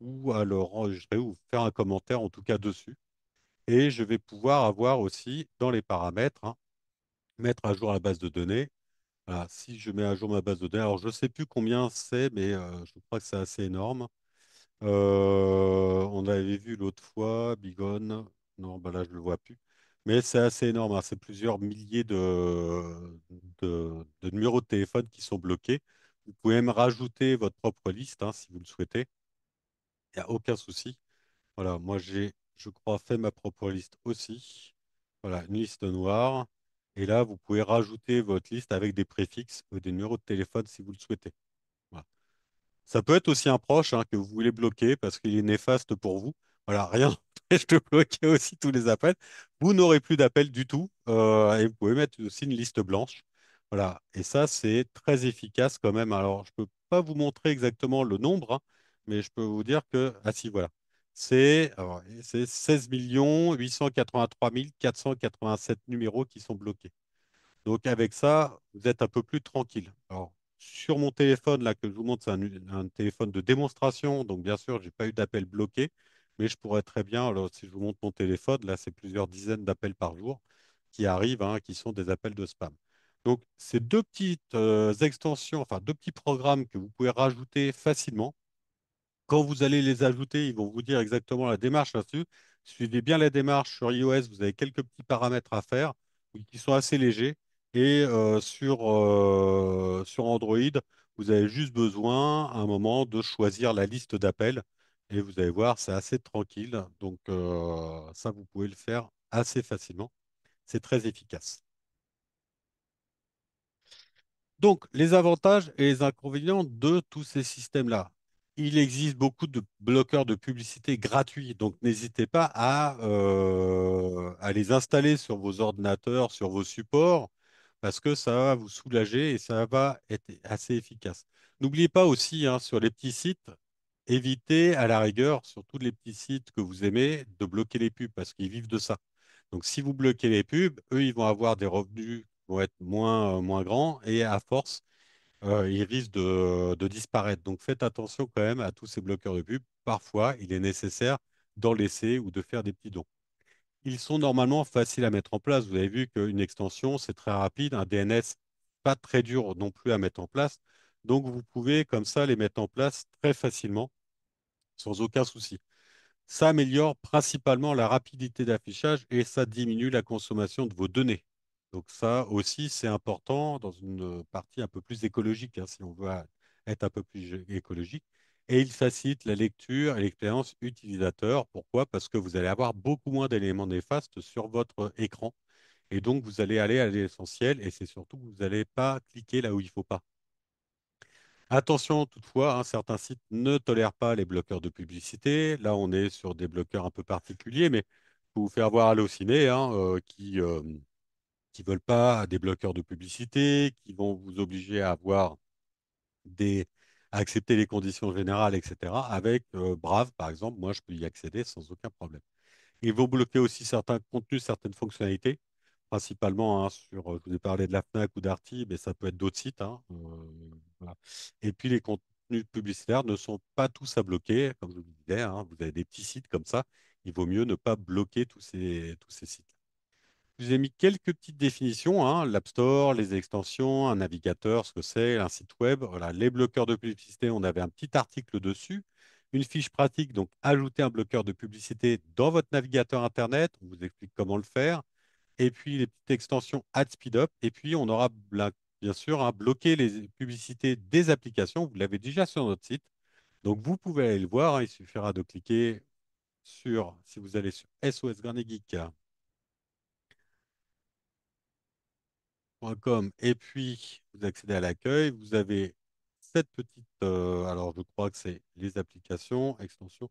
ou alors enregistrer ou faire un commentaire en tout cas dessus. Et je vais pouvoir avoir aussi dans les paramètres, hein, mettre à jour la base de données. Voilà, si je mets à jour ma base de données, alors je ne sais plus combien c'est, mais je crois que c'est assez énorme. On avait vu l'autre fois, Bigone. Non, bah là, je ne le vois plus. Mais c'est assez énorme, hein. C'est plusieurs milliers de numéros de téléphone qui sont bloqués. Vous pouvez même rajouter votre propre liste, hein, si vous le souhaitez. Il n'y a aucun souci. Voilà, moi, je crois, fait ma propre liste aussi. Voilà, une liste noire. Et là, vous pouvez rajouter votre liste avec des préfixes ou des numéros de téléphone si vous le souhaitez. Voilà. Ça peut être aussi un proche, hein, que vous voulez bloquer parce qu'il est néfaste pour vous. Voilà, rien n'empêche de bloquer aussi tous les appels. Vous n'aurez plus d'appels du tout et vous pouvez mettre aussi une liste blanche. Voilà, et ça, c'est très efficace quand même. Alors, je ne peux pas vous montrer exactement le nombre, hein, mais je peux vous dire que, ah si, voilà, c'est 16 883 487 numéros qui sont bloqués. Donc avec ça, vous êtes un peu plus tranquille. Alors, sur mon téléphone, là, que je vous montre, c'est un téléphone de démonstration. Donc bien sûr, je n'ai pas eu d'appel bloqué, mais je pourrais très bien, alors, si je vous montre mon téléphone, là, c'est plusieurs dizaines d'appels par jour qui arrivent, hein, qui sont des appels de spam. Donc, c'est deux petites extensions, enfin deux petits programmes que vous pouvez rajouter facilement. Quand vous allez les ajouter, ils vont vous dire exactement la démarche là-dessus. Suivez bien la démarche sur iOS, vous avez quelques petits paramètres à faire qui sont assez légers. Et sur Android, vous avez juste besoin à un moment de choisir la liste d'appels. Et vous allez voir, c'est assez tranquille. Donc ça, vous pouvez le faire assez facilement. C'est très efficace. Donc, les avantages et les inconvénients de tous ces systèmes-là. Il existe beaucoup de bloqueurs de publicité gratuits, donc n'hésitez pas à les installer sur vos ordinateurs, sur vos supports, parce que ça va vous soulager et ça va être assez efficace. N'oubliez pas aussi, hein, sur les petits sites, évitez à la rigueur, sur tous les petits sites que vous aimez, de bloquer les pubs, parce qu'ils vivent de ça. Donc, si vous bloquez les pubs, eux, ils vont avoir des revenus qui vont être moins grands et à force, ils risquent de disparaître. Donc, faites attention quand même à tous ces bloqueurs de pubs. Parfois, il est nécessaire d'en laisser ou de faire des petits dons. Ils sont normalement faciles à mettre en place. Vous avez vu qu'une extension, c'est très rapide. Un DNS, pas très dur non plus à mettre en place. Donc, vous pouvez comme ça les mettre en place très facilement, sans aucun souci. Ça améliore principalement la rapidité d'affichage et ça diminue la consommation de vos données. Donc ça aussi, c'est important dans une partie un peu plus écologique, hein, si on veut être un peu plus écologique. Et il facilite la lecture et l'expérience utilisateur. Pourquoi? Parce que vous allez avoir beaucoup moins d'éléments néfastes sur votre écran. Et donc, vous allez aller à l'essentiel et c'est surtout que vous n'allez pas cliquer là où il ne faut pas. Attention toutefois, hein, certains sites ne tolèrent pas les bloqueurs de publicité. Là, on est sur des bloqueurs un peu particuliers, mais faut vous faire voir Allociné, hein, qui veulent pas des bloqueurs de publicité, qui vont vous obliger à avoir à accepter les conditions générales, etc. Avec Brave, par exemple, moi, je peux y accéder sans aucun problème. Ils vont bloquer aussi certains contenus, certaines fonctionnalités, principalement hein, je vous ai parlé de la Fnac ou d'Arty, mais ça peut être d'autres sites, hein, voilà. Et puis les contenus publicitaires ne sont pas tous à bloquer, comme je vous le disais, hein, vous avez des petits sites comme ça, il vaut mieux ne pas bloquer tous ces sites. Je vous ai mis quelques petites définitions, hein, l'App Store, les extensions, un navigateur, ce que c'est, un site web. Voilà, les bloqueurs de publicité, on avait un petit article dessus. Une fiche pratique, donc ajouter un bloqueur de publicité dans votre navigateur Internet. On vous explique comment le faire. Et puis les petites extensions Add Speedup. Et puis on aura bien sûr hein, bloqué les publicités des applications. Vous l'avez déjà sur notre site. Donc vous pouvez aller le voir, hein. Il suffira de cliquer si vous allez sur SOS Geek .com et puis vous accédez à l'accueil, vous avez cette petite, alors je crois que c'est les applications, extensions,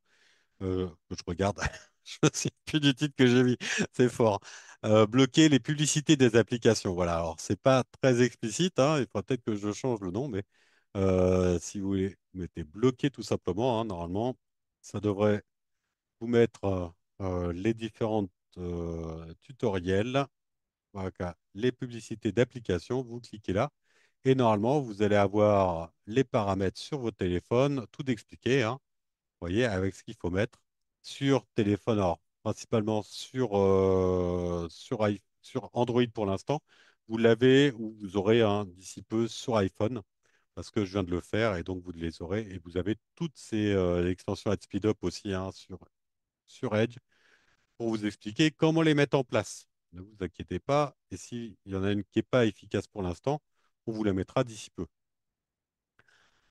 que je regarde, je ne sais plus du titre que j'ai mis, c'est fort. Bloquer les publicités des applications, voilà, alors c'est pas très explicite, hein, il faudra peut-être que je change le nom, mais si vous voulez, vous mettez bloquer tout simplement, hein, normalement, ça devrait vous mettre les différentes tutoriels. Voilà, les publicités d'application, vous cliquez là et normalement, vous allez avoir les paramètres sur votre téléphone, tout expliqué, hein, vous voyez, avec ce qu'il faut mettre sur téléphone, alors principalement sur Android pour l'instant. Vous l'avez ou vous aurez d'ici peu sur iPhone parce que je viens de le faire et donc vous les aurez et vous avez toutes ces extensions AdSpeedUp aussi hein, sur Edge pour vous expliquer comment les mettre en place. Ne vous inquiétez pas. Et s'il y en a une qui n'est pas efficace pour l'instant, on vous la mettra d'ici peu.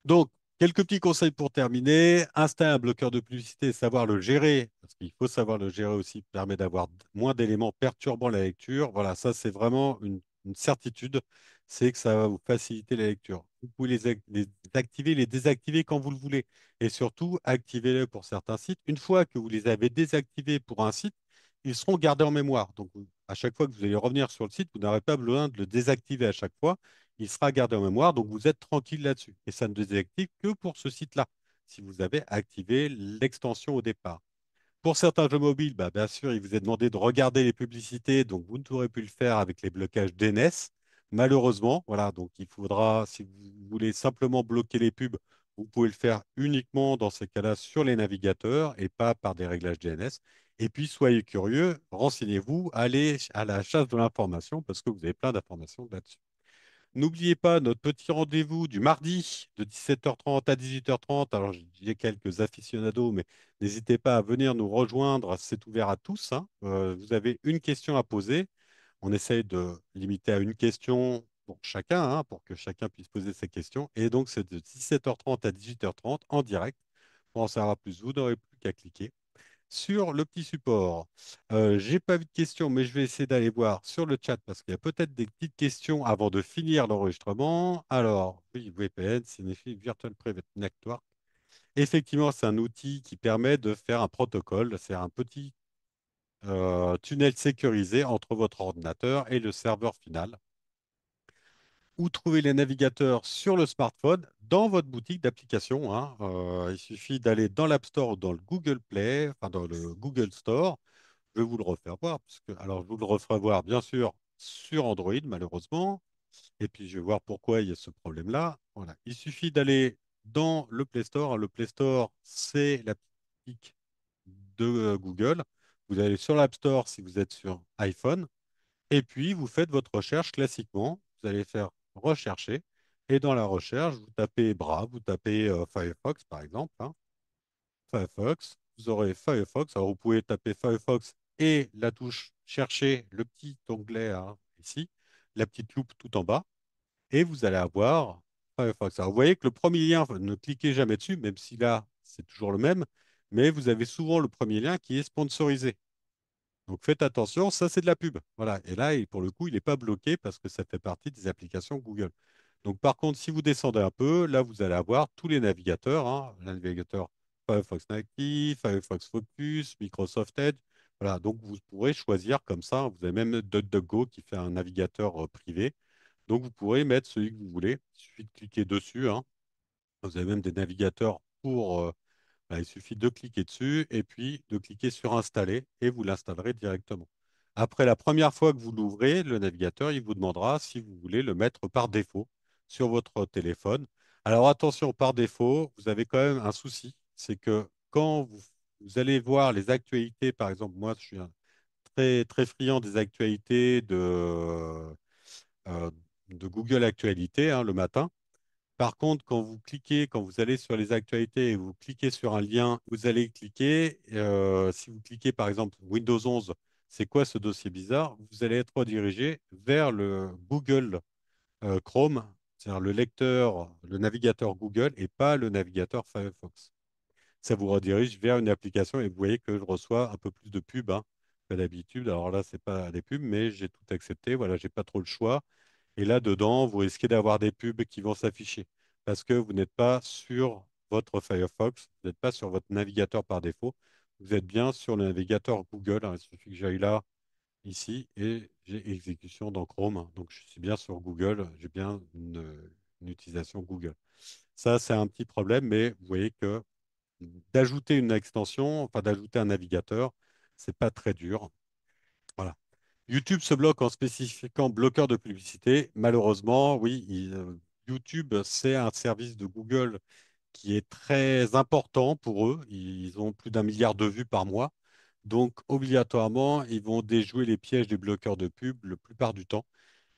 Donc, quelques petits conseils pour terminer. Installer un bloqueur de publicité, savoir le gérer, parce qu'il faut savoir le gérer aussi, permet d'avoir moins d'éléments perturbant la lecture. Voilà, ça c'est vraiment une certitude, c'est que ça va vous faciliter la lecture. Vous pouvez les activer, les désactiver quand vous le voulez. Et surtout, activez-les pour certains sites. Une fois que vous les avez désactivés pour un site, ils seront gardés en mémoire. Donc, à chaque fois que vous allez revenir sur le site, vous n'aurez pas besoin de le désactiver à chaque fois il sera gardé en mémoire, donc vous êtes tranquille là-dessus. Et ça ne désactive que pour ce site-là, si vous avez activé l'extension au départ. Pour certains jeux mobiles, bah, bien sûr, il vous est demandé de regarder les publicités, donc vous ne pourrez plus le faire avec les blocages DNS. Malheureusement, voilà, donc il faudra, si vous voulez simplement bloquer les pubs, vous pouvez le faire uniquement dans ces cas-là sur les navigateurs et pas par des réglages DNS. Et puis, soyez curieux, renseignez-vous, allez à la chasse de l'information parce que vous avez plein d'informations là-dessus. N'oubliez pas notre petit rendez-vous du mardi de 17h30 à 18h30. Alors, j'ai quelques aficionados, mais n'hésitez pas à venir nous rejoindre. C'est ouvert à tous, hein. Vous avez une question à poser. On essaye de limiter à une question pour chacun, hein, pour que chacun puisse poser ses questions. Et donc, c'est de 17h30 à 18h30 en direct. Pour en savoir plus, vous n'aurez plus qu'à cliquer sur le petit support. J'ai pas vu de questions, mais je vais essayer d'aller voir sur le chat parce qu'il y a peut-être des petites questions avant de finir l'enregistrement. Alors, oui, VPN signifie Virtual Private Network. Effectivement, c'est un outil qui permet de faire un protocole. C'est un petit tunnel sécurisé entre votre ordinateur et le serveur final. Ou trouver les navigateurs sur le smartphone dans votre boutique d'applications, hein. Il suffit d'aller dans l'App Store ou dans le Google Play, enfin dans le Google Store. Je vais vous le refaire voir, alors je vous le referai voir bien sûr sur Android malheureusement, et puis je vais voir pourquoi il y a ce problème-là. Voilà. Il suffit d'aller dans le Play Store. Le Play Store, c'est la boutique de Google. Vous allez sur l'App Store si vous êtes sur iPhone, et puis vous faites votre recherche classiquement. Vous allez faire rechercher, et dans la recherche, vous tapez Brave, vous tapez Firefox par exemple, hein. Firefox. Vous aurez Firefox. Alors, vous pouvez taper Firefox et la touche chercher, le petit onglet hein, ici, la petite loupe tout en bas, et vous allez avoir Firefox. Alors, vous voyez que le premier lien, enfin, ne cliquez jamais dessus, même si là, c'est toujours le même, mais vous avez souvent le premier lien qui est sponsorisé. Donc, faites attention, ça, c'est de la pub. Voilà. Et là, pour le coup, il n'est pas bloqué parce que ça fait partie des applications Google. Donc, par contre, si vous descendez un peu, là, vous allez avoir tous les navigateurs, hein, le navigateur Firefox Native, Firefox Focus, Microsoft Edge. Voilà, donc vous pourrez choisir comme ça. Vous avez même DuckDuckGo qui fait un navigateur privé. Donc, vous pourrez mettre celui que vous voulez. Il suffit de cliquer dessus, hein. Vous avez même des navigateurs pour il suffit de cliquer dessus et puis de cliquer sur Installer et vous l'installerez directement. Après la première fois que vous l'ouvrez, le navigateur, il vous demandera si vous voulez le mettre par défaut sur votre téléphone. Alors attention, par défaut, vous avez quand même un souci, c'est que quand vous allez voir les actualités, par exemple, moi je suis un très, très friand des actualités euh, de Google Actualités hein, le matin. Par contre, quand vous allez sur les actualités et vous cliquez sur un lien, vous allez cliquer, si vous cliquez par exemple Windows 11, c'est quoi ce dossier bizarre? Vous allez être redirigé vers le Google Chrome, c'est-à-dire le lecteur, le navigateur Google et pas le navigateur Firefox. Ça vous redirige vers une application et vous voyez que je reçois un peu plus de pubs hein, que d'habitude. Alors là, c'est pas des pubs, mais j'ai tout accepté. Voilà, j'ai pas trop le choix. Et là-dedans, vous risquez d'avoir des pubs qui vont s'afficher parce que vous n'êtes pas sur votre Firefox, vous n'êtes pas sur votre navigateur par défaut, vous êtes bien sur le navigateur Google, hein. Il suffit que j'aille là, ici, et j'ai exécution dans Chrome, hein. Donc, je suis bien sur Google, j'ai bien une utilisation Google. Ça, c'est un petit problème, mais vous voyez que d'ajouter une extension, enfin d'ajouter un navigateur, c'est pas très dur. Voilà. YouTube se bloque en spécifiant bloqueur de publicité. Malheureusement, oui, YouTube, c'est un service de Google qui est très important pour eux. Ils ont plus d'1 milliard de vues par mois. Donc, obligatoirement, ils vont déjouer les pièges des bloqueurs de pub la plupart du temps.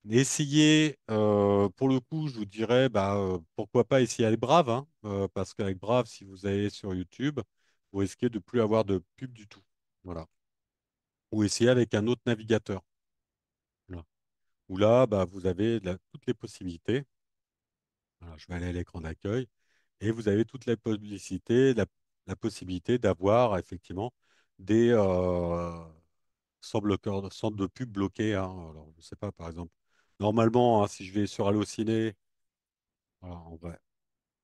Essayez, pour le coup, je vous dirais, bah, pourquoi pas essayer avec Brave, hein, parce qu'avec Brave, si vous allez sur YouTube, vous risquez de plus avoir de pub du tout. Voilà. Ou essayez avec un autre navigateur. Voilà. Où là, bah, vous avez toutes les possibilités. Voilà, je vais aller à l'écran d'accueil et vous avez toutes les publicités, la possibilité d'avoir effectivement des sans de pub bloqués, hein. Alors, je ne sais pas, par exemple, normalement, hein, si je vais sur Allociné, voilà,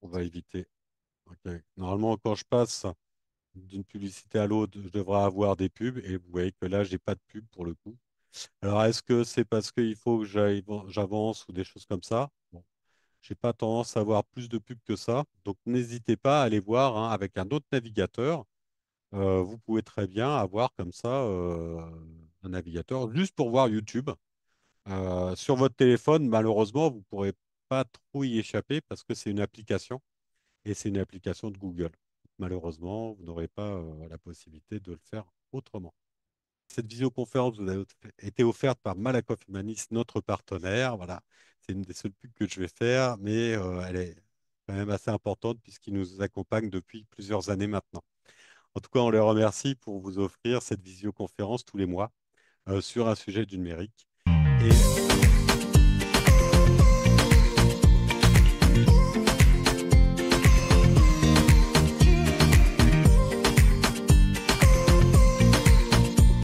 on va éviter. Ok. Normalement, quand je passe d'une publicité à l'autre, je devrais avoir des pubs et vous voyez que là, j'ai pas de pub pour le coup. Alors, est-ce que c'est parce qu'il faut que j'avance ou des choses comme ça? Bon. J'ai pas tendance à avoir plus de pubs que ça. Donc, n'hésitez pas à aller voir hein, avec un autre navigateur. Vous pouvez très bien avoir comme ça un navigateur juste pour voir YouTube. Sur votre téléphone, malheureusement, vous ne pourrez pas trop y échapper parce que c'est une application et c'est une application de Google. Malheureusement, vous n'aurez pas la possibilité de le faire autrement. Cette visioconférence vous a été offerte par Malakoff Humanis, notre partenaire. Voilà. C'est une des seules pubs que je vais faire, mais elle est quand même assez importante puisqu'ils nous accompagnent depuis plusieurs années maintenant. En tout cas, on les remercie pour vous offrir cette visioconférence tous les mois sur un sujet du numérique. Et